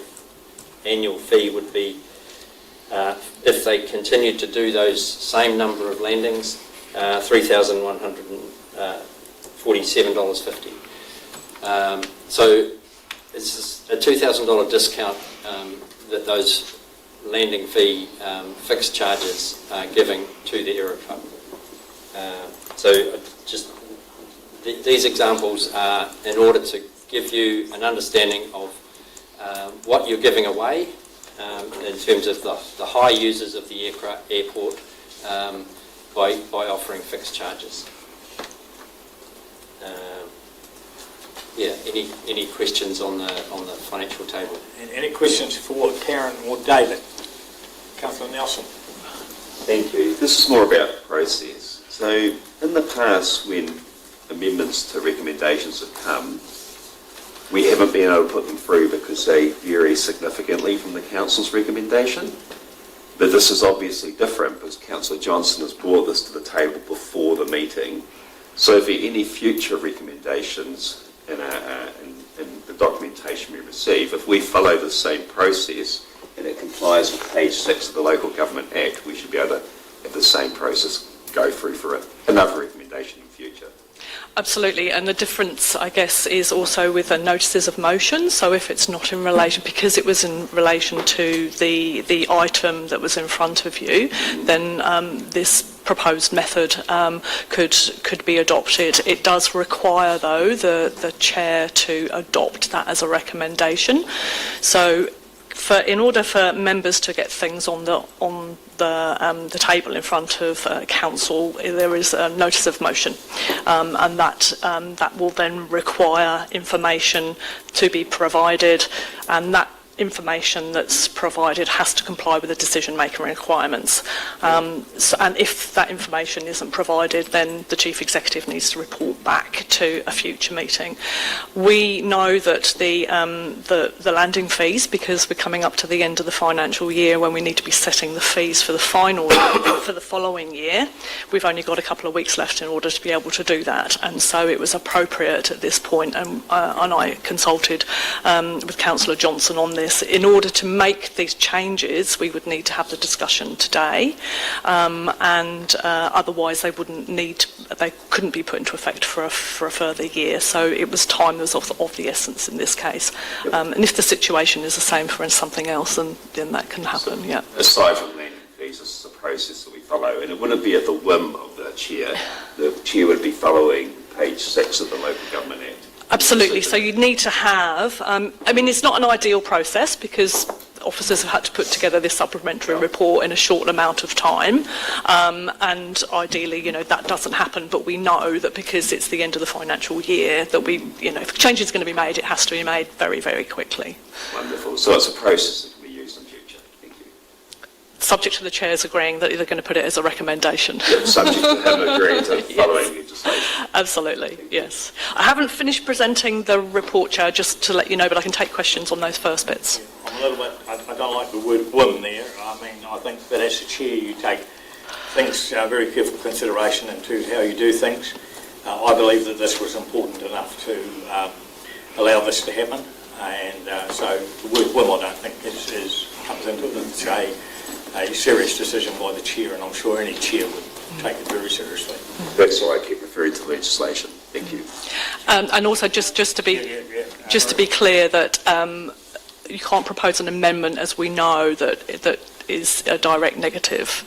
annual fee would be, if they continued to do those same number of landings, $3,147.50. So it's a $2,000 discount that those landing fee fixed charges are giving to the Aero Club. So just these examples are in order to give you an understanding of what you're giving away in terms of the high users of the airport by offering fixed charges. Any questions on the financial table? And any questions for Karen or David? Councillor Nelson. Thank you. This is more about process. So in the past, when amendments to recommendations have come, we haven't been able to put them through because they vary significantly from the council's recommendation. But this is obviously different because Councillor Johnson has brought this to the table before the meeting. So for any future recommendations in the documentation we receive, if we follow the same process and it complies with page 6 of the Local Government Act, we should be able to have the same process go through for another recommendation in future. Absolutely, and the difference, I guess, is also with the notices of motion. So if it's not in relation, because it was in relation to the item that was in front of you, then this proposed method could be adopted. It does require, though, the chair to adopt that as a recommendation. So in order for members to get things on the table in front of council, there is a notice of motion, and that will then require information to be provided, and that information that's provided has to comply with the decision-making requirements. And if that information isn't provided, then the Chief Executive needs to report back to a future meeting. We know that the landing fees, because we're coming up to the end of the financial year when we need to be setting the fees for the final for the following year, we've only got a couple of weeks left in order to be able to do that, and so it was appropriate at this point, and I consulted with Councillor Johnson on this. In order to make these changes, we would need to have the discussion today, and otherwise they couldn't be put into effect for a further year. So it was time was of the essence in this case. And if the situation is the same for something else, then that can happen. Yeah. Aside from landing fees, increase. This is a process that we follow, and it wouldn't be at the whim of the chair. The chair would be following page 6 of the Local Government Act. Absolutely. So you'd need to have, it's not an ideal process because officers have had to put together this supplementary report in a short amount of time. And ideally, that doesn't happen, but we know that because it's the end of the financial year that if a change is going to be made, it has to be made very, very quickly. Wonderful. So it's a process that can be used in future. Thank you. Subject to the chairs agreeing that they're going to put it as a recommendation. Yeah, subject to him agreeing to following legislation. Absolutely, yes. I haven't finished presenting the report, Chair, just to let you know, but I can take questions on those first bits. I'm a little bit, I don't like the word whim there. I think that as a chair you take things very careful consideration into how you do things. I believe that this was important enough to allow this to happen, and so the word whim I don't think comes into it. It's a serious decision by the chair, and I'm sure any chair would take it very seriously. That's why I keep referring to legislation. Thank you. And also, just to be clear that you can't propose an amendment, as we know, that is a direct negative,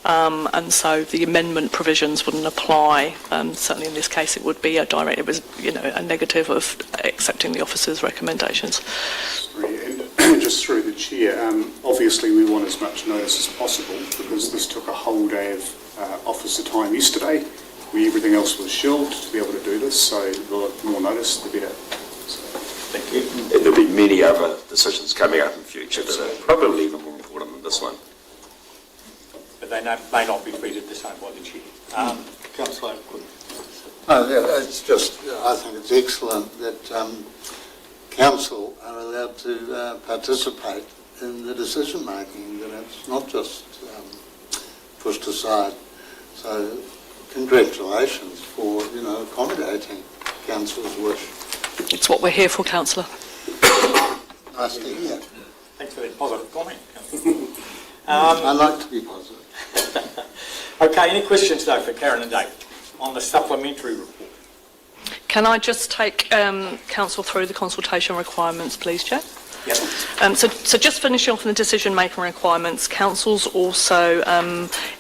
and so the amendment provisions wouldn't apply. Certainly, in this case, it would be a direct. It was, a negative of accepting the officer's recommendations. Just through the chair, obviously we want as much notice as possible because this took a whole day of officer time yesterday, where everything else was shelved to be able to do this, so the more notice, the better. So, thank you. And there'll be many other decisions coming up in future that are probably even more important than this one. But they may not be treated the same by the chair. Councillor Good. It's just, I think it's excellent that council are allowed to participate in the decision making, that it's not just pushed aside. So congratulations for accommodating council's wish. It's what we're here for, Councillor. Nice to hear. Thanks for that positive comment. I like to be positive. Okay, any questions though for Karen and Dave on the supplementary report? Can I just take council through the consultation requirements, please, Chair? Yep. So just finishing off on the decision-making requirements, council's also,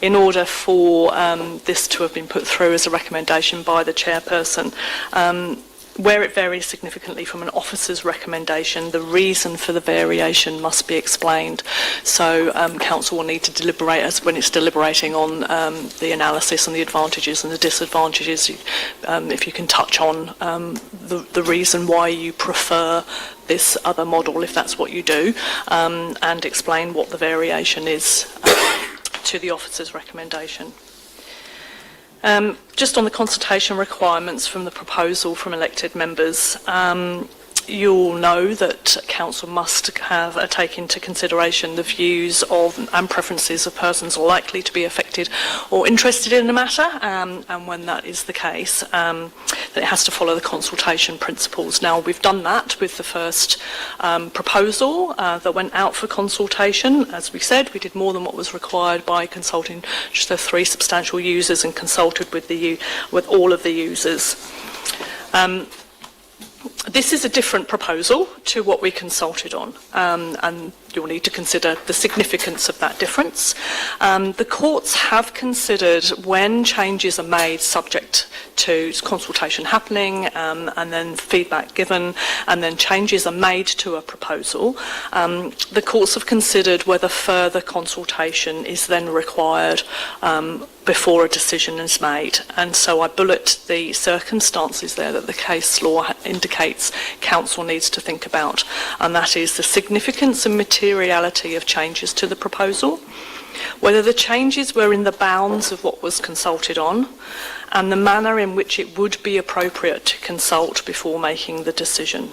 in order for this to have been put through as a recommendation by the chairperson, where it varies significantly from an officer's recommendation, the reason for the variation must be explained. So council will need to deliberate, as when it's deliberating on the analysis and the advantages and the disadvantages, if you can touch on the reason why you prefer this other model, if that's what you do, and explain what the variation is to the officer's recommendation. Just on the consultation requirements from the proposal from elected members, you'll know that council must take into consideration the views of and preferences of persons likely to be affected or interested in the matter, and when that is the case, that it has to follow the consultation principles. Now, we've done that with the first proposal that went out for consultation. As we said, we did more than what was required by consulting just the 3 substantial users and consulted with all of the users. This is a different proposal to what we consulted on, and you'll need to consider the significance of that difference. The courts have considered when changes are made subject to consultation happening, and then feedback given, and then changes are made to a proposal. The courts have considered whether further consultation is then required before a decision is made. And so I bullet the circumstances there that the case law indicates council needs to think about, and that is the significance and materiality of changes to the proposal, whether the changes were in the bounds of what was consulted on, and the manner in which it would be appropriate to consult before making the decision.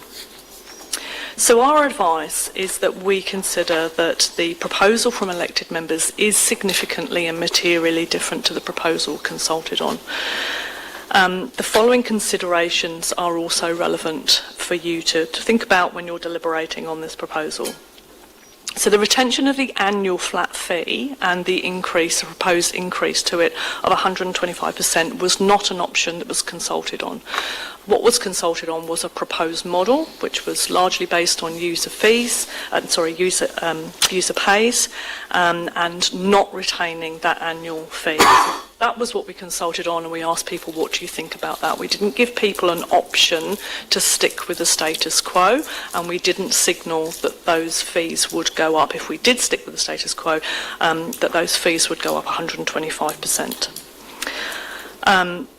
So our advice is that we consider that the proposal from elected members is significantly and materially different to the proposal consulted on. The following considerations are also relevant for you to think about when you're deliberating on this proposal. So the retention of the annual flat fee and the proposed increase to it of 125% was not an option that was consulted on. What was consulted on was a proposed model, which was largely based on user pays, and not retaining that annual fee. That was what we consulted on, and we asked people, what do you think about that? We didn't give people an option to stick with the status quo, and we didn't signal that those fees would go up. If we did stick with the status quo, that those fees would go up 125%.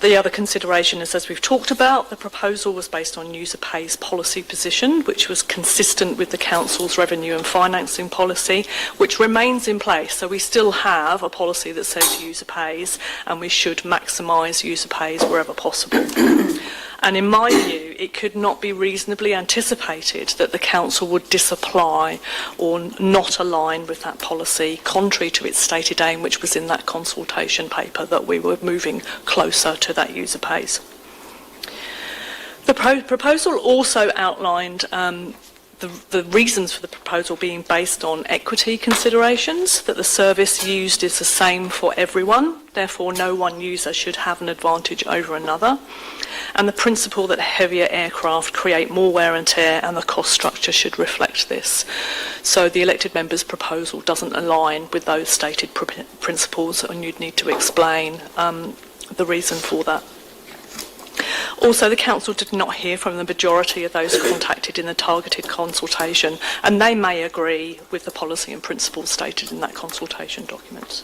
The other consideration is, as we've talked about, the proposal was based on user pays policy position, which was consistent with the Council's revenue and financing policy, which remains in place. So we still have a policy that says user pays, and we should maximise user pays wherever possible. And in my view, it could not be reasonably anticipated that the Council would disapply or not align with that policy, contrary to its stated aim, which was in that consultation paper, that we were moving closer to that user pays. The proposal also outlined the reasons for the proposal being based on equity considerations, that the service used is the same for everyone, therefore no one user should have an advantage over another, and the principle that heavier aircraft create more wear and tear, and the cost structure should reflect this. So the elected member's proposal doesn't align with those stated principles, and you'd need to explain the reason for that. Also, the Council did not hear from the majority of those contacted in the targeted consultation, and they may agree with the policy and principles stated in that consultation document.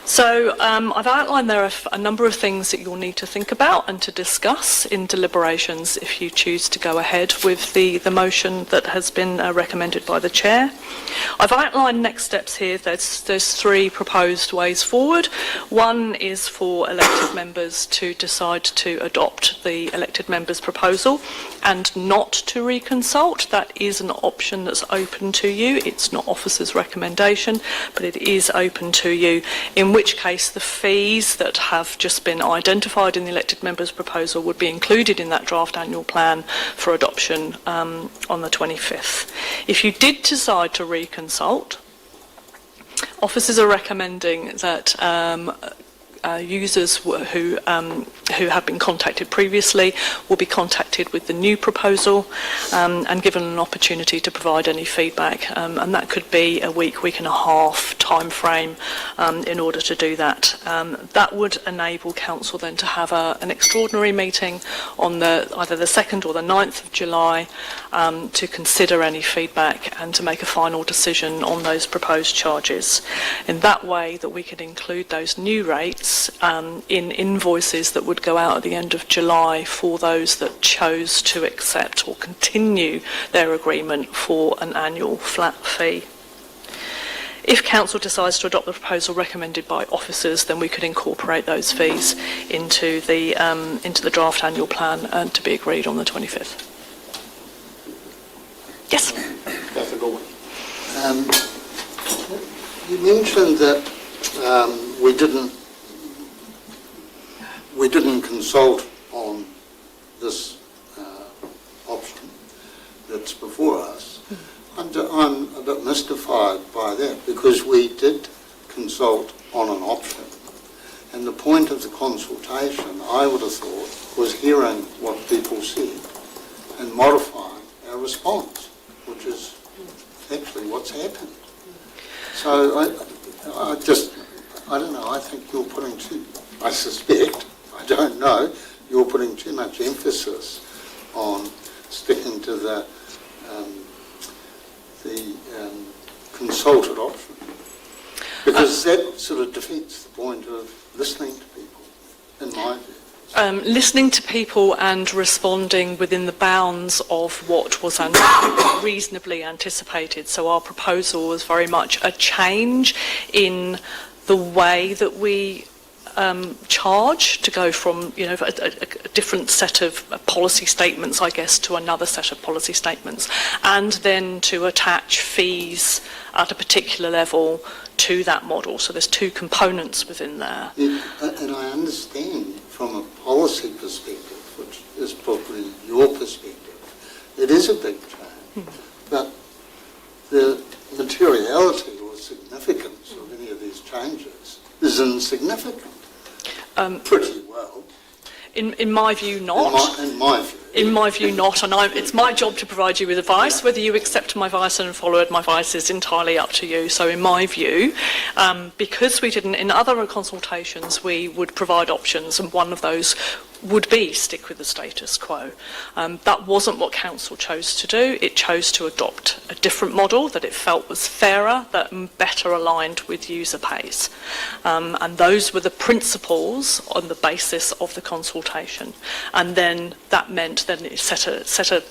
So I've outlined there a number of things that you'll need to think about and to discuss in deliberations if you choose to go ahead with the motion that has been recommended by the Chair. I've outlined next steps here. There's three proposed ways forward. One is for elected members to decide to adopt the elected members' proposal and not to reconsult. That is an option that's open to you. It's not officers' recommendation, but it is open to you, in which case the fees that have just been identified in the elected members' proposal would be included in that draft annual plan for adoption on the 25th. If you did decide to reconsult, officers are recommending that users who have been contacted previously will be contacted with the new proposal and given an opportunity to provide any feedback, and that could be a week and a half time frame in order to do that. That would enable Council then to have an extraordinary meeting on either the 2nd or the 9th of July to consider any feedback and to make a final decision on those proposed charges. In that way that we could include those new rates in invoices that would go out at the end of July for those that chose to accept or continue their agreement for an annual flat fee. If Council decides to adopt the proposal recommended by officers, then we could incorporate those fees into the draft annual plan and to be agreed on the 25th. Yes? You mentioned that we didn't consult on this option that's before us. I'm a bit mystified by that, because we did consult on an option, and the point of the consultation, I would have thought, was hearing what people said and modifying our response, which is actually what's happened. So I don't know, I think you're putting I suspect, I don't know, you're putting too much emphasis on sticking to the consulted option, because that sort of defeats the point of listening to people, in my view. Listening to people and responding within the bounds of what was reasonably anticipated. So our proposal was very much a change in the way that we charge, to go from a different set of policy statements, I guess, to another set of policy statements, and then to attach fees at a particular level to that model. So there's two components within there. And I understand from a policy perspective, which is probably your perspective, it is a big change, but the materiality or significance of any of these changes is insignificant. Pretty well. In my view, not. In my view. In my view, not, and it's my job to provide you with advice. Whether you accept my advice and follow my advice is entirely up to you. So in my view, because we didn't, in other consultations, we would provide options, and one of those would be stick with the status quo. That wasn't what council chose to do. It chose to adopt a different model that it felt was fairer, that better aligned with user pays. And those were the principles on the basis of the consultation. And then that meant then it set a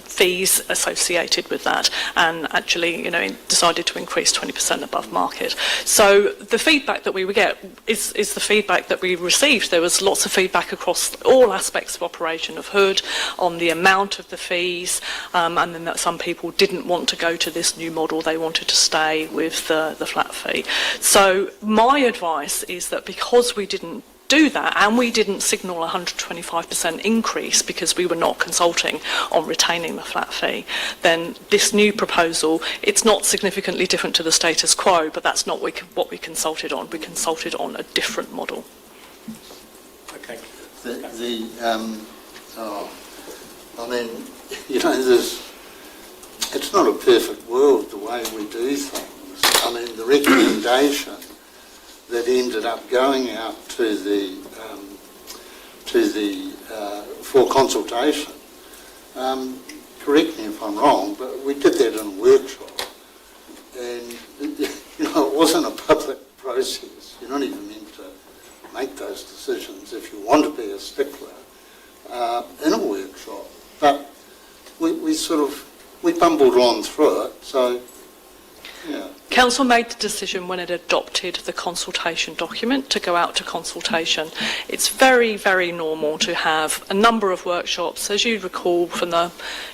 fees associated with that, and actually, decided to increase 20% above market. So the feedback that we would get is the feedback that we received. There was lots of feedback across all aspects of operation of Hood on the amount of the fees, and then that some people didn't want to go to this new model. They wanted to stay with the flat fee. So my advice is that because we didn't do that, and we didn't signal a 125% increase because we were not consulting on retaining the flat fee, then this new proposal, it's not significantly different to the status quo, but that's not what we consulted on. We consulted on a different model. Okay. It's not a perfect world the way we do things. I mean, the recommendation that ended up going out to the for consultation. Correct me if I'm wrong, but we did that in a workshop, and it wasn't a public process. You're not even meant to make those decisions if you want to be a stickler in a workshop. But we bumbled on through it. So yeah. Council made the decision when it adopted the consultation document to go out to consultation. It's very, very normal to have a number of workshops, as you recall from the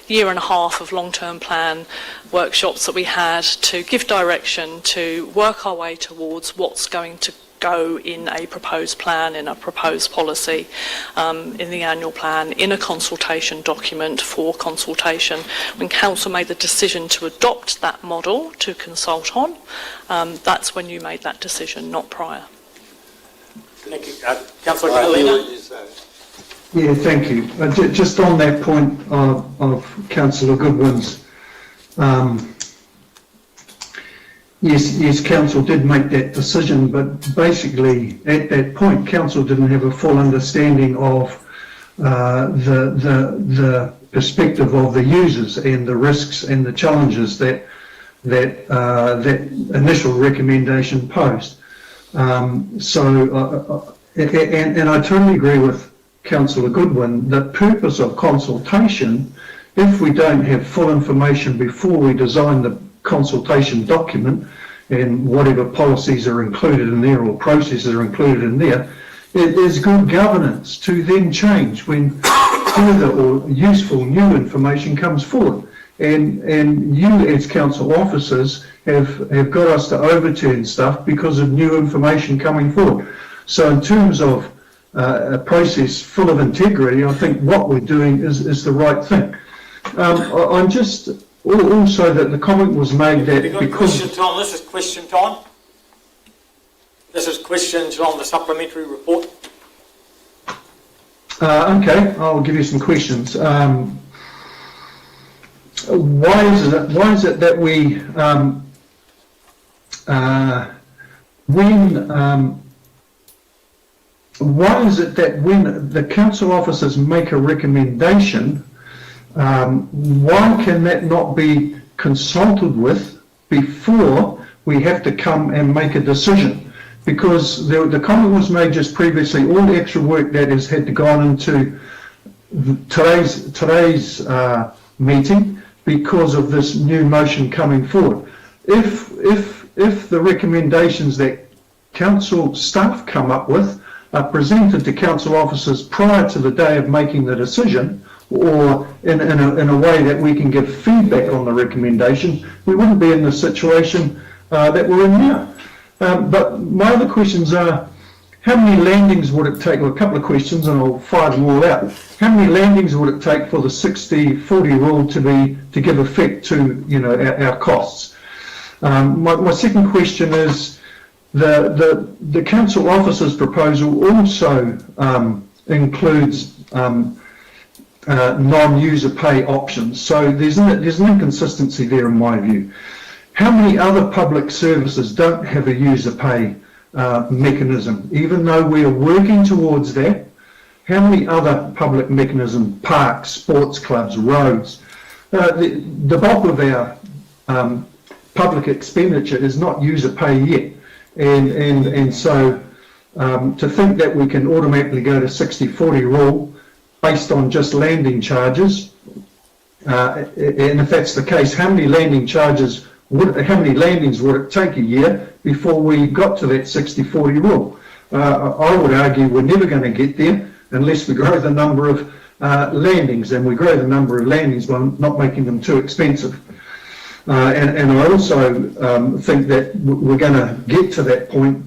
year and a half of long-term plan workshops that we had, to give direction, to work our way towards what's going to go in a proposed plan, in a proposed policy, in the annual plan, in a consultation document for consultation. When Council made the decision to adopt that model to consult on, that's when you made that decision, not prior. Thank you. Councillor Helena? Yeah, thank you. Just on that point of Councillor Goodwin's, yes, Council did make that decision, but basically at that point, Council didn't have a full understanding of the perspective of the users and the risks and the challenges that initial recommendation posed. And I totally agree with Councillor Goodwin. The purpose of consultation, if we don't have full information before we design the consultation document and whatever policies are included in there or processes are included in there, there's good governance to then change when further or useful new information comes forward. And you as council officers have got us to overturn stuff because of new information coming forward. So in terms of a process full of integrity, I think what we're doing is the right thing. I'm just also that the comment was made that because... Question time. This is question time. This is questions on the supplementary report. Okay, I'll give you some questions. Why is it that we when the council officers make a recommendation, why can that not be consulted with before we have to come and make a decision? Because the comment was made just previously, all the extra work that has had to go on into today's meeting because of this new motion coming forward. If the recommendations that council staff come up with are presented to council officers prior to the day of making the decision, or in a way that we can give feedback on the recommendation, we wouldn't be in the situation that we're in now. But my other questions are, how many landings would it take? Well, a couple of questions, and I'll fire them all out. How many landings would it take for the 60-40 rule to give effect to our costs? My second question is, the council officer's proposal also includes non-user pay options. So there's an inconsistency there in my view. How many other public services don't have a user pay mechanism, even though we are working towards that? How many other public mechanisms, parks, sports clubs, roads? The bulk of our public expenditure is not user pay yet, and so to think that we can automatically go to 60-40 rule based on just landing charges, and if that's the case, how many landings would it take a year before we got to that 60-40 rule? I would argue we're never going to get there unless we grow the number of landings, and we grow the number of landings by not making them too expensive. And I also think that we're going to get to that point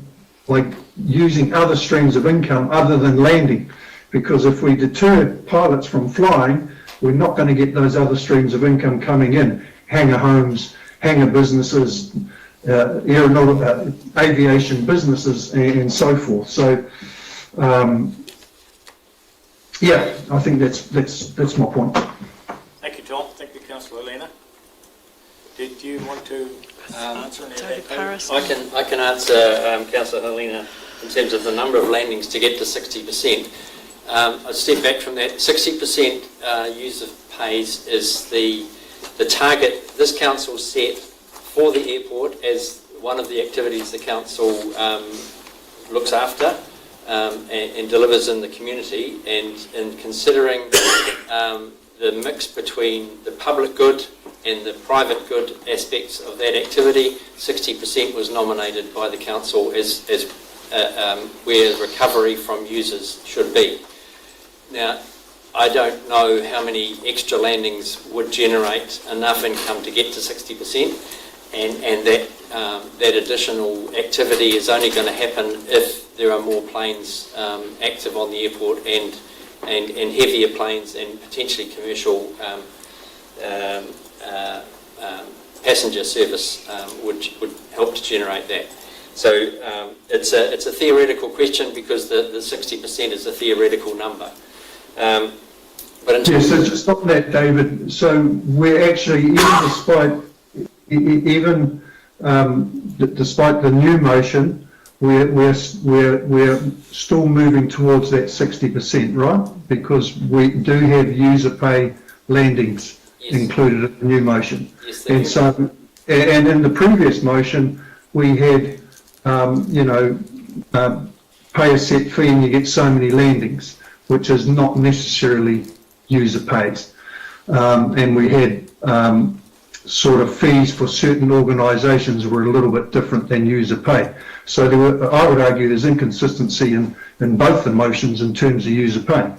like using other streams of income other than landing, because if we deter pilots from flying, we're not going to get those other streams of income coming in, hangar homes, hangar businesses, aviation businesses, and so forth. So, yeah, I think that's my point. Thank you, Tom. Thank you, Councillor Helena. Did you want to answer any of that? Paris. I can answer Councillor Helena in terms of the number of landings to get to 60%. I'll step back from that. 60% user pays is the target this council set for the airport as one of the activities the council looks after and delivers in the community, and considering the mix between the public good and the private good aspects of that activity, 60% was nominated by the council as where recovery from users should be. Now, I don't know how many extra landings would generate enough income to get to 60%, and that additional activity is only going to happen if there are more planes active on the airport and heavier planes and potentially commercial passenger service would help to generate that. So it's a theoretical question because the 60% is a theoretical number. But in so just on that, David, so we're actually, despite the new motion, we're still moving towards that 60%, right? Because we do have user pay landings included in the new motion. Yes, and so, and in the previous motion, we had, pay a set fee and you get so many landings, which is not necessarily user pays. And we had sort of fees for certain organisations were a little bit different than user pay. So I would argue there's inconsistency in both the motions in terms of user pay.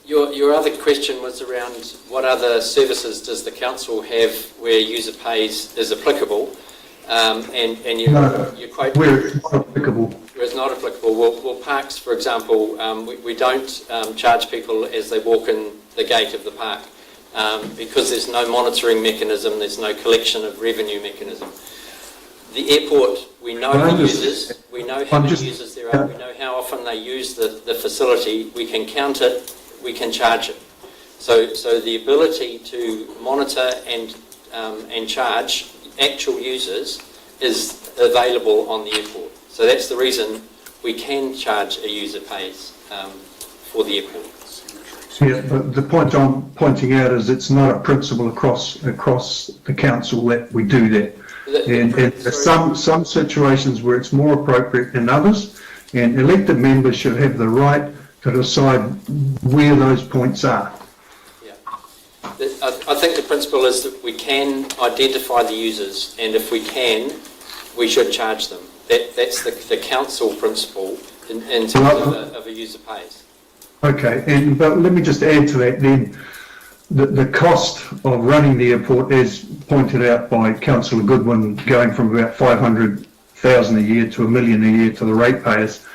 Your other question was around what other services does the council have where user pays is applicable, and you quote where it's not applicable. Where it's not applicable. Well, parks, for example, we don't charge people as they walk in the gate of the park because there's no monitoring mechanism, there's no collection of revenue mechanism. The airport, we know the users, we know how many users there are, we know how often they use the facility, we can count it, we can charge it. So the ability to monitor and charge actual users is available on the airport. So that's the reason we can charge a user pays for the airport. Yeah, but the point I'm pointing out is it's not a principle across the council that we do that. And there's some situations where it's more appropriate than others, and elected members should have the right to decide where those points are. Yeah, I think the principle is that we can identify the users, and if we can, we should charge them. That's the council principle in terms of a user pays. Okay, but let me just add to that then. The cost of running the airport, as pointed out by Councillor Goodwin, going from about 500,000 a year to $1 million a year to the ratepayers,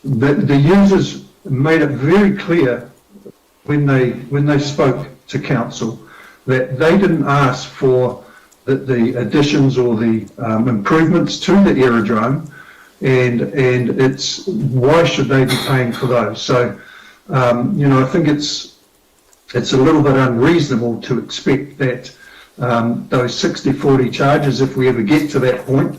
the users made it very clear when they spoke to council that they didn't ask for the additions or the improvements to the aerodrome, and it's why should they be paying for those? So, I think it's a little bit unreasonable to expect that those 60/40 charges, if we ever get to that point,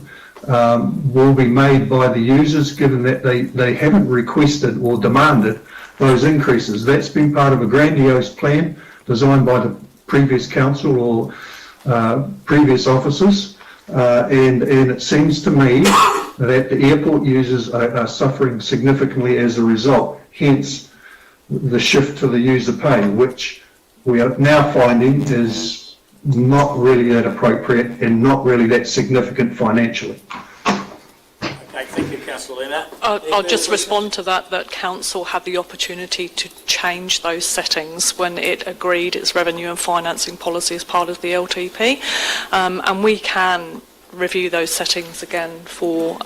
will be made by the users, given that they haven't requested or demanded those increases. That's been part of a grandiose plan designed by the previous council or previous officers, and it seems to me that the airport users are suffering significantly as a result, hence the shift to the user pay, which we are now finding is not really that appropriate and not really that significant financially. Okay, thank you, Councillor Leonard. I'll just respond to that council had the opportunity to change those settings when it agreed its revenue and financing policy as part of the LTP, and we can review those settings again for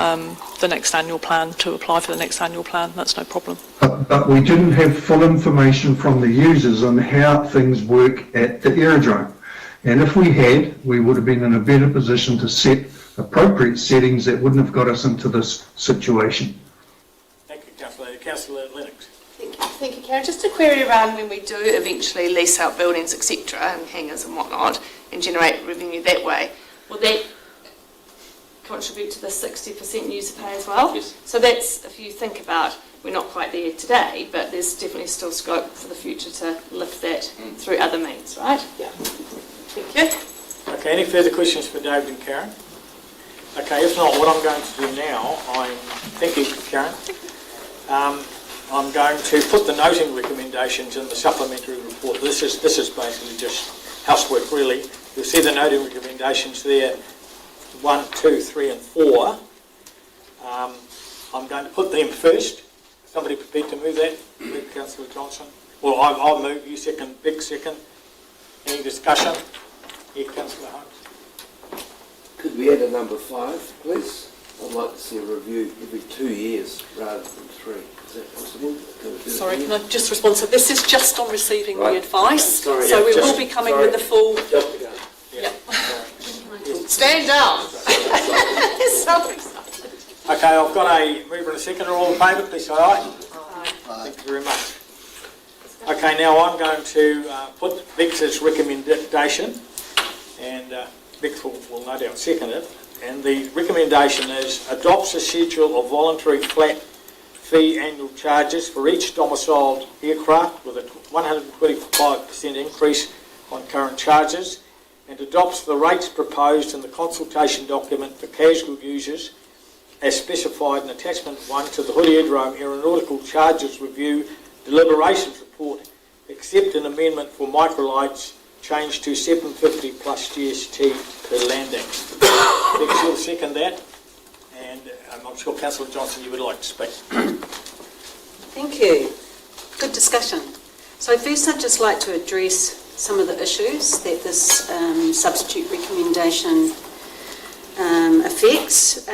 the next annual plan, to apply for the next annual plan. That's no problem. But we didn't have full information from the users on how things work at the aerodrome. And if we had, we would have been in a better position to set appropriate settings that wouldn't have got us into this situation. Thank you, Councillor. Councillor Lennox. Thank you, Karen. Just a query around when we do eventually lease out buildings, etc., and hangars and whatnot, and generate revenue that way. Will that contribute to the 60% user pay as well? Yes. So that's, if you think about, we're not quite there today, but there's definitely still scope for the future to lift that through other means, right? Yeah. Thank you. Okay, any further questions for David and Karen? Okay, if not, what I'm going to do now, thank you, Karen. I'm going to put the noting recommendations in the supplementary report. This is basically just housework, really. You'll see the noting recommendations there, 1, 2, 3 and 4. I'm going to put them first. Somebody prepared to move that? Move, Councillor Johnson. Well, I'll move. You second. Big second. Any discussion? Here, Councillor Holmes. Could we add a number 5, please? I'd like to see a review every 2 years rather than 3. Is that possible? Sorry, can I just respond? So this is just on receiving the Right. advice. Sorry, So yeah, we just- will be coming sorry. with the full. Just begun. Yeah. Stand down. So excited. Okay, I've got a mover and a seconder. All in favour, please say aye. Thank you very much. Okay, now I'm going to put Vic's recommendation, and Vic will no doubt second it. And the recommendation is adopts a schedule of voluntary flat fee annual charges for each domiciled aircraft with a 125% increase on current charges, and adopts the rates proposed in the consultation document for casual users as specified in attachment 1 to the Hood Aerodrome Aeronautical Charges Review Deliberations Report, except an amendment for microlights changed to 750 plus GST per landing. Vic, you'll second that, and I'm sure Councillor Johnson, you would like to speak. Thank you. Good discussion. So first I'd just like to address some of the issues that this substitute recommendation affects.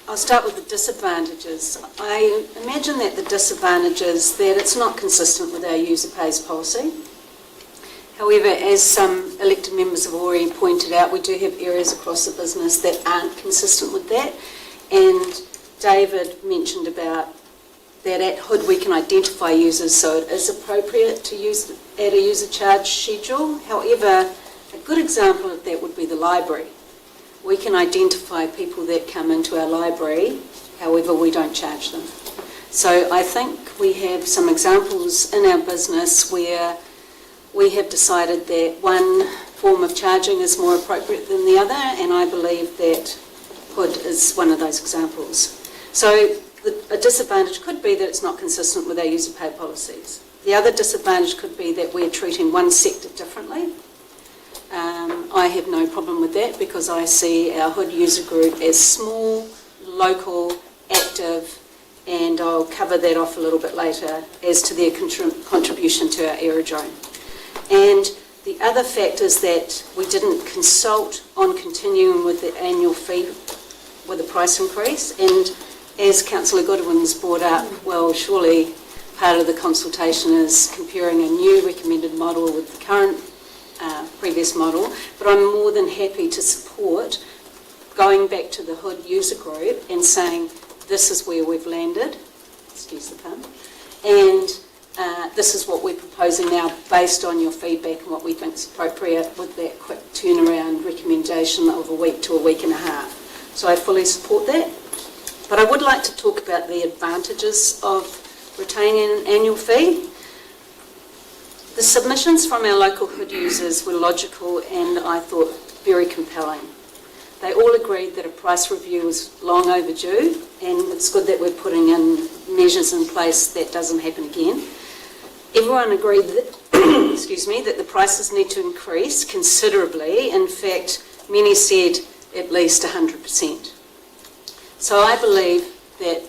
I'll start with the disadvantages. I imagine that the disadvantages that it's not consistent with our user pays policy. However, as some elected members have already pointed out, we do have areas across the business that aren't consistent with that. And David mentioned about that at Hood we can identify users, so it is appropriate to add a user charge schedule. However, a good example of that would be the library. We can identify people that come into our library, however we don't charge them. So I think we have some examples in our business where we have decided that one form of charging is more appropriate than the other, and I believe that Hood is one of those examples. So a disadvantage could be that it's not consistent with our user pay policies. The other disadvantage could be that we're treating one sector differently. I have no problem with that because I see our Hood user group as small, local, active, and I'll cover that off a little bit later as to their contribution to our aerodrome. And the other fact is that we didn't consult on continuing with the annual fee with a price increase, and as Councillor Goodwin's brought up, well, surely part of the consultation is comparing a new recommended model with the current previous model, but I'm more than happy to support going back to the hood user group and saying this is where we've landed, excuse the pun, and this is what we're proposing now based on your feedback and what we think is appropriate with that quick turnaround recommendation of a week to a week and a half. So I fully support that. But I would like to talk about the advantages of retaining an annual fee. The submissions from our local hood users were logical and I thought very compelling. They all agreed that a price review was long overdue, and it's good that we're putting in measures in place that doesn't happen again. Everyone agreed that, excuse me, that the prices need to increase considerably. In fact, many said at least 100%. So I believe that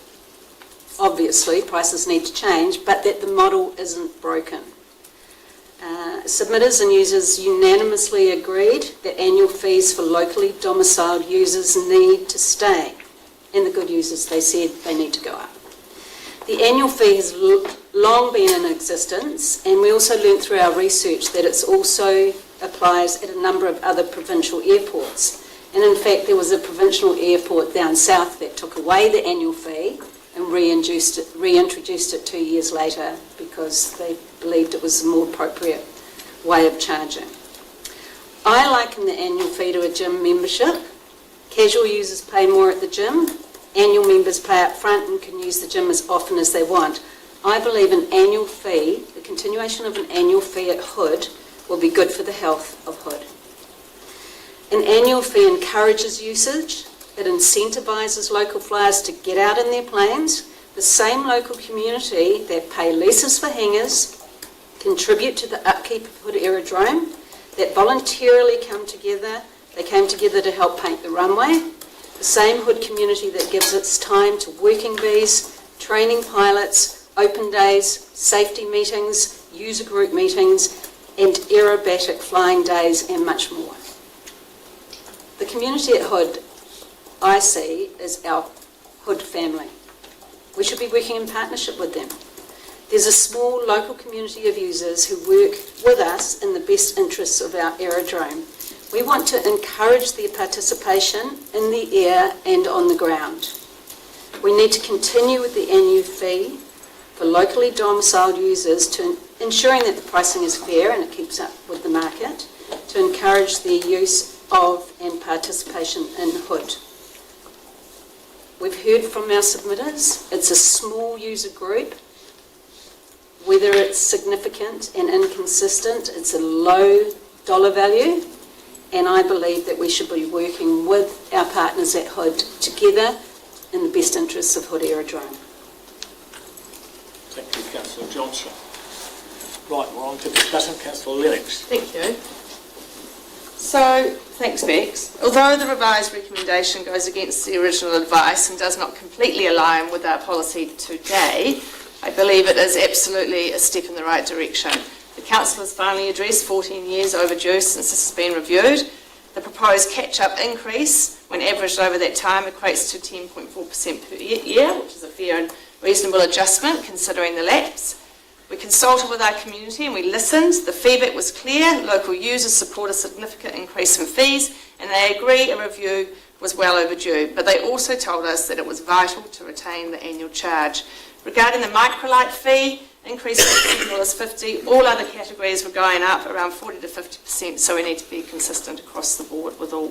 obviously prices need to change, but that the model isn't broken. Submitters and users unanimously agreed that annual fees for locally domiciled users need to stay, and the good users, they said they need to go up. The annual fee has long been in existence, and we also learnt through our research that it also applies at a number of other provincial airports. And in fact, there was a provincial airport down south that took away the annual fee and reintroduced it 2 years later because they believed it was a more appropriate way of charging. I liken the annual fee to a gym membership. Casual users pay more at the gym. Annual members pay up front and can use the gym as often as they want. I believe an annual fee, the continuation of an annual fee at Hood, will be good for the health of Hood. An annual fee encourages usage. It incentivises local flyers to get out in their planes. The same local community that pay leases for hangars, contribute to the upkeep of Hood Aerodrome, that voluntarily come together. They came together to help paint the runway. The same Hood community that gives its time to working bees, training pilots, open days, safety meetings, user group meetings, and aerobatic flying days, and much more. The community at Hood, I see, is our Hood family. We should be working in partnership with them. There's a small local community of users who work with us in the best interests of our aerodrome. We want to encourage their participation in the air and on the ground. We need to continue with the annual fee for locally domiciled users to ensuring that the pricing is fair and it keeps up with the market, to encourage their use of and participation in Hood. We've heard from our submitters. It's a small user group. Whether it's significant and inconsistent, it's a low dollar value, and I believe that we should be working with our partners at Hood together in the best interests of Hood Aerodrome. Thank you, Councillor Johnson. Right, we're on to discussion. Councillor Lennox. Thank you. So, thanks Bex. Although the revised recommendation goes against the original advice and does not completely align with our policy today, I believe it is absolutely a step in the right direction. The Council has finally addressed 14 years overdue since this has been reviewed. The proposed catch-up increase, when averaged over that time, equates to 10.4% per year, which is a fair and reasonable adjustment considering the lapse. We consulted with our community and we listened. The feedback was clear. Local users support a significant increase in fees and they agree a review was well overdue. But they also told us that it was vital to retain the annual charge. Regarding the microlight fee, increase to $10.50, all other categories were going up around 40 to 50%, so we need to be consistent across the board with all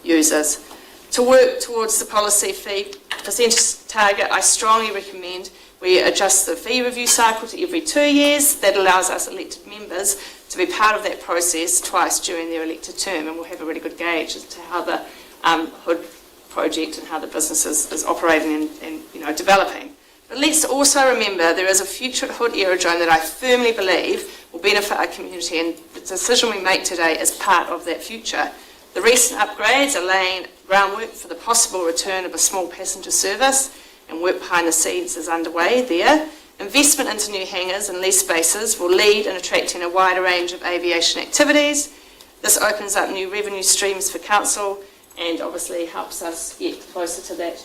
users. To work towards the policy fee percentage target, I strongly recommend we adjust the fee review cycle to every 2 years. That allows us elected members to be part of that process twice during their elected term, and we'll have a really good gauge as to how the Hood project and how the business is operating and developing. But let's also remember there is a future at Hood Aerodrome that I firmly believe will benefit our community, and the decision we make today is part of that future. The recent upgrades are laying groundwork for the possible return of a small passenger service, and work behind the scenes is underway there. Investment into new hangars and lease spaces will lead in attracting a wider range of aviation activities. This opens up new revenue streams for council and obviously helps us get closer to that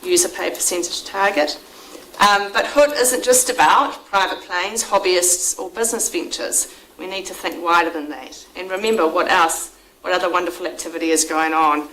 user pay percentage target. But Hood isn't just about private planes, hobbyists or business ventures. We need to think wider than that. And remember what other wonderful activity is going on.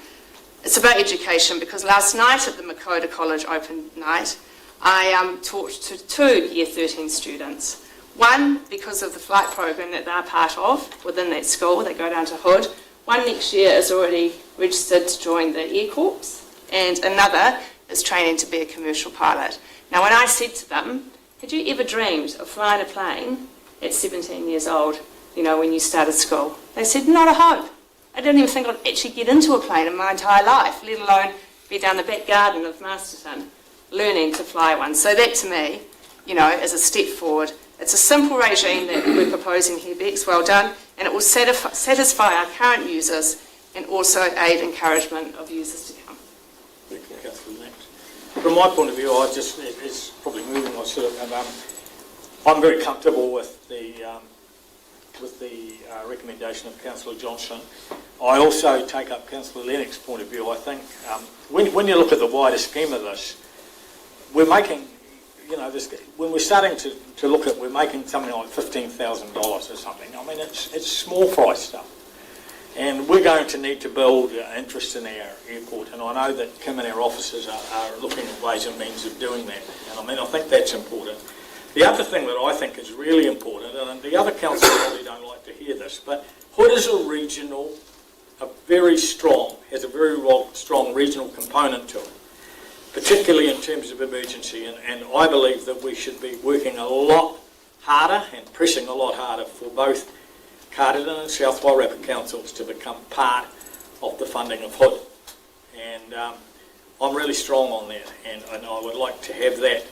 It's about education, because last night at the Makota College Open Night, I talked to 2 Year 13 students. One, because of the flight program that they're part of within that school, they go down to Hood. One next year is already registered to join the Air Corps, and another is training to be a commercial pilot. Now, when I said to them, had you ever dreamed of flying a plane at 17 years old, you know, when you started school? They said, not a hope. I didn't even think I'd actually get into a plane in my entire life, let alone be down the back garden of Masterton learning to fly one. So that, to me, you know, is a step forward. It's a simple regime that we're proposing here, Bex, well done, and it will satisfy our current users and also aid encouragement of users to come. Thank you, Councillor Lennox. From my point of view, it's probably moving on sort of, I'm very comfortable with the recommendation of Councillor Johnson. I also take up Councillor Lennox's point of view. I think when you look at the wider scheme of this, we're making, you know, when we're starting to look at, we're making something like $15,000 or something. I mean, it's small fry stuff. And we're going to need to build interest in our airport. And I know that Kim and our officers are looking at ways and means of doing that. And I mean, I think that's important. The other thing that I think is really important, and the other councillors probably don't like to hear this, but Hood is a regional, has a very strong regional component to it, particularly in terms of emergency. And I believe that we should be working a lot harder and pressing a lot harder for both Carterton and South Wairarapa councils to become part of the funding of Hood. And I'm really strong on that, and I would like to have that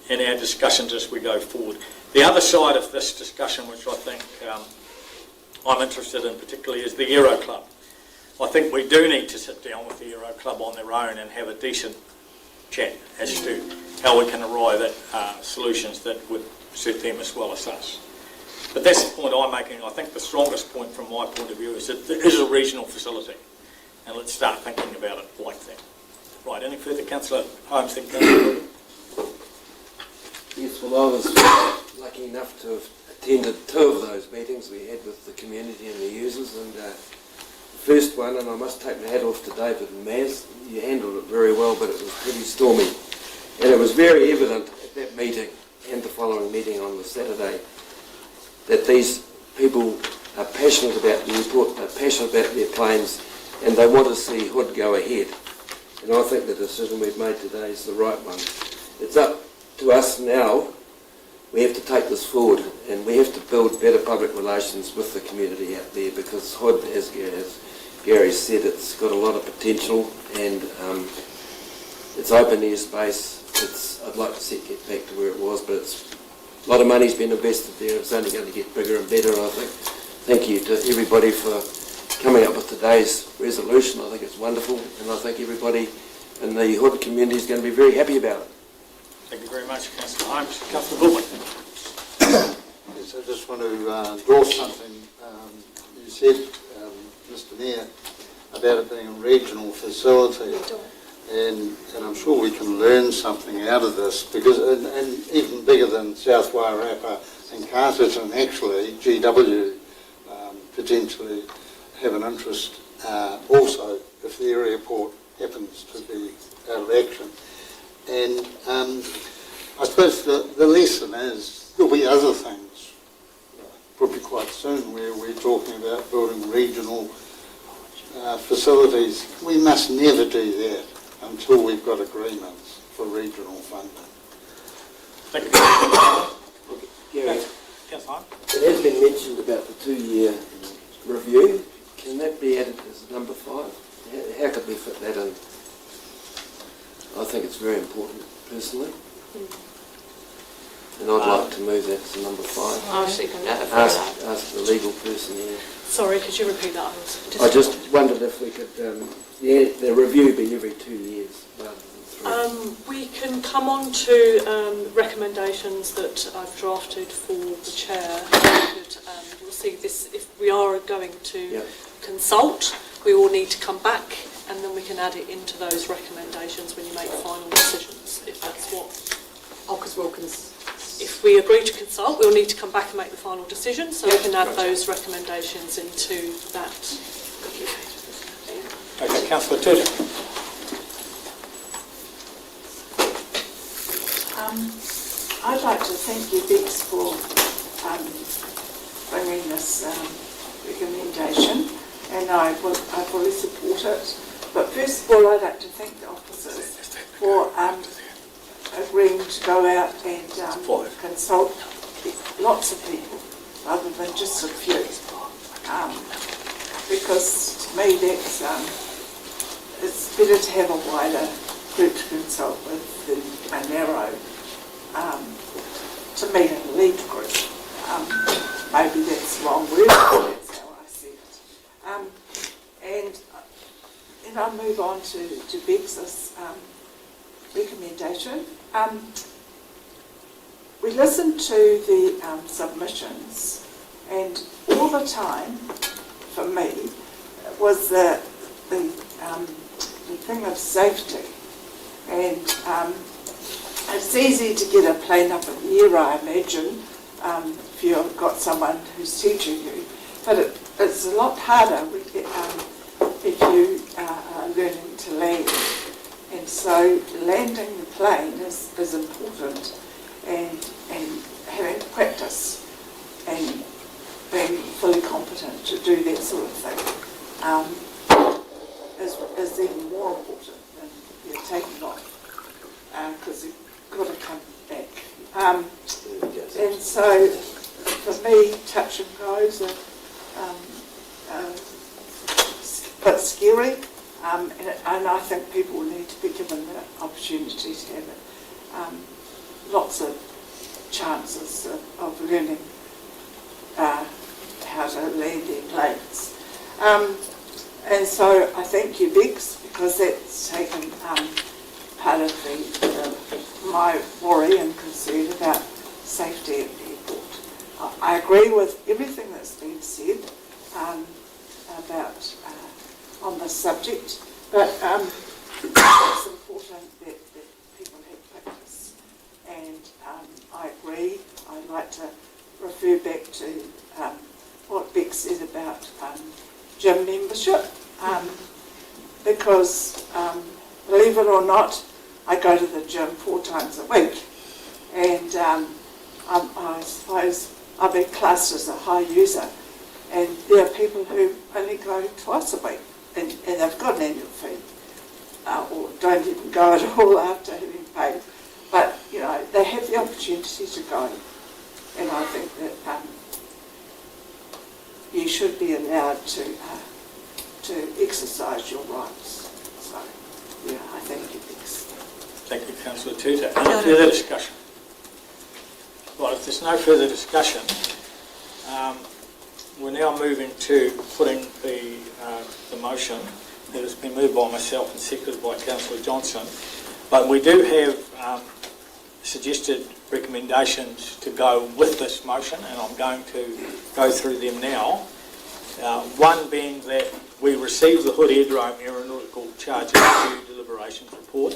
in our discussions as we go forward. The other side of this discussion, which I think I'm interested in particularly, is the Aero Club. I think we do need to sit down with the Aero Club on their own and have a decent chat as to how we can arrive at solutions that would suit them as well as us. But that's the point I'm making. I think the strongest point from my point of view is that there is a regional facility, and let's start thinking about it like that. Right, any further, Councillor Holmes? Yes, well, I was lucky enough to have attended 2 of those meetings we had with the community and the users, and the first one, and I must take my hat off to David and Maz, you handled it very well, but it was pretty stormy. And it was very evident at that meeting and the following meeting on the Saturday that these people are passionate about the airport, they're passionate about their planes, and they want to see Hood go ahead. And I think the decision we've made today is the right one. It's up to us now. We have to take this forward, and we have to build better public relations with the community out there, because Hood, as Gary said, it's got a lot of potential, and it's open air space. I'd like to see it get back to where it was, but a lot of money's been invested there. It's only going to get bigger and better, I think. Thank you to everybody for coming up with today's resolution. I think it's wonderful, and I think everybody in the Hood community is going to be very happy about it. Thank you very much, Councillor Holmes. Councillor Goodwin. Yes, I just want to endorse something you said, Mr Mayor, about it being a regional facility. And I'm sure we can learn something out of this, because and even bigger than South Wairarapa and Carterton, actually, GW potentially have an interest also if their airport happens to be out of action. And I suppose the lesson is there'll be other things, probably quite soon, where we're talking about building regional facilities. We must never do that until we've got agreements for regional funding. Thank you. Gary, Councillor Holmes. it has been mentioned about the 2-year review. Can that be added as number 5? How could we fit that in? I think it's very important, personally. And I'd like to move that to number 5. I second that. Ask the legal person here. Sorry, could you repeat that? I just wondered if we could, the review be every 2 years rather than 3. We can come on to recommendations that I've drafted for the chair. You'll see this, if we are going to consult, we will need to come back, and then we can add it into those recommendations when you make final decisions, if that's what... Oh, because we'll if we agree to consult, we'll need to come back and make the final decision, so we can add those recommendations into that. Okay, Councillor Tuta. I'd like to thank you, Bex, for bringing this recommendation, and I fully support it. But first of all, I'd like to thank the officers for agreeing to go out and consult lots of people rather than just a few. Because to me, that's it's better to have a wider group to consult with than a narrow, to me, an elite group. Maybe that's the wrong word, but that's how I see it. And I'll move on to Bex's recommendation. We listened to the submissions, and all the time, for me, was the thing of safety. And it's easy to get a plane up in the air, I imagine, if you've got someone who's teaching you. But it's a lot harder if you are learning to land. And so landing the plane is important, and having practice and being fully competent to do that sort of thing is even more important than you're taking off, because you've got to come back. And so for me, touch and goes are a bit scary, and I think people need to be given the opportunity to have it. Lots of chances of learning how to land their planes. And so I thank you, Bex, because that's taken part of my worry and concern about safety at the airport. I agree with everything that's been said about on this subject, but it's important that people have practice. And I agree. I'd like to refer back to what Bex said about gym membership, because believe it or not, I go to the gym 4 times a week, and I suppose I've been classed as a high user, and there are people who only go twice a week, and they've got an annual fee, or don't even go at all after having paid. But, you know, they have the opportunity to go, and I think that you should be allowed to exercise your rights. So, yeah, I thank you, Bex. Thank you, Councillor Tuta. Any further discussion? Well, if there's no further discussion, we're now moving to putting the motion that has been moved by myself and seconded by Councillor Johnson. But we do have suggested recommendations to go with this motion, and I'm going to go through them now. One being that we receive the Hood Aerodrome Aeronautical Charges Review Deliberations Report.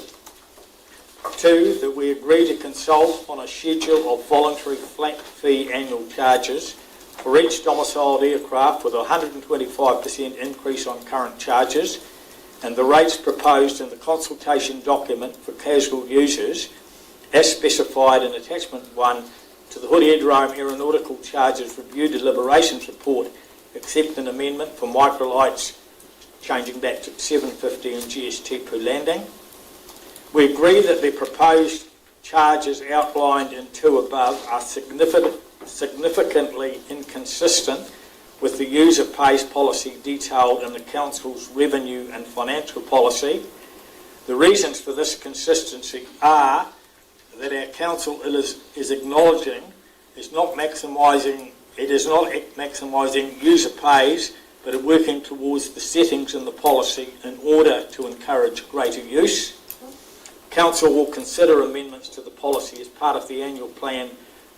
2, that we agree to consult on a schedule of voluntary flat fee annual charges for each domiciled aircraft with a 125% increase on current charges, and the rates proposed in the consultation document for casual users as specified in Attachment 1 to the Hood Aerodrome Aeronautical Charges Review Deliberations Report, except an amendment for microlights changing back to 750 and GST per landing. We agree that the proposed charges outlined in 2 above are significantly inconsistent with the user pays policy detailed in the Council's revenue and financial policy. The reasons for this consistency are that our Council is acknowledging it is not maximising user pays, but are working towards the settings in the policy in order to encourage greater use. Council will consider amendments to the policy as part of the annual plan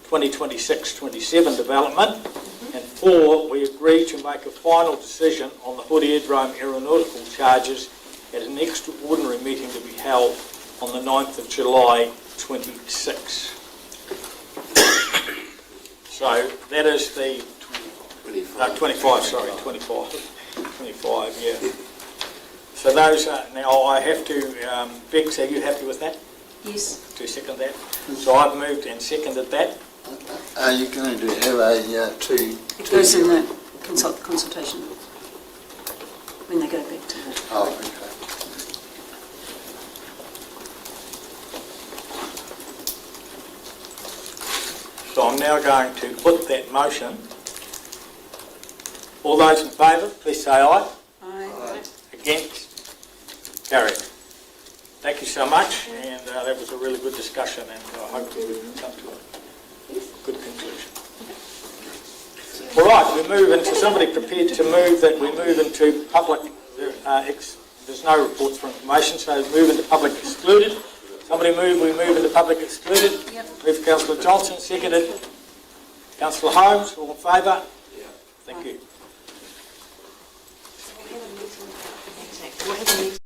2026-27 development. And 4, we agree to make a final decision on the Hood Aerodrome aeronautical charges at an extraordinary meeting to be held on the 9th of July 26. So that is the 25, sorry, 25, yeah. So those are, now I have to, Bex, are you happy with that? Yes. To second that? So I've moved and seconded that. Are you going to have a two? It goes in the consultation when they go back to the... Oh, okay. So I'm now going to put that motion. All those in favour, please say aye. Aye. Against? Carried. Thank you so much, and that was a really good discussion, and I hope that we can come to a good conclusion. All right, we move into, somebody prepared to move that we move into public, there's no reports for information, so move into public excluded. Somebody move, we move into public excluded. Yep. Move Councillor Johnson, seconded. Councillor Holmes, all in favour? Thank you. We'll have a meeting.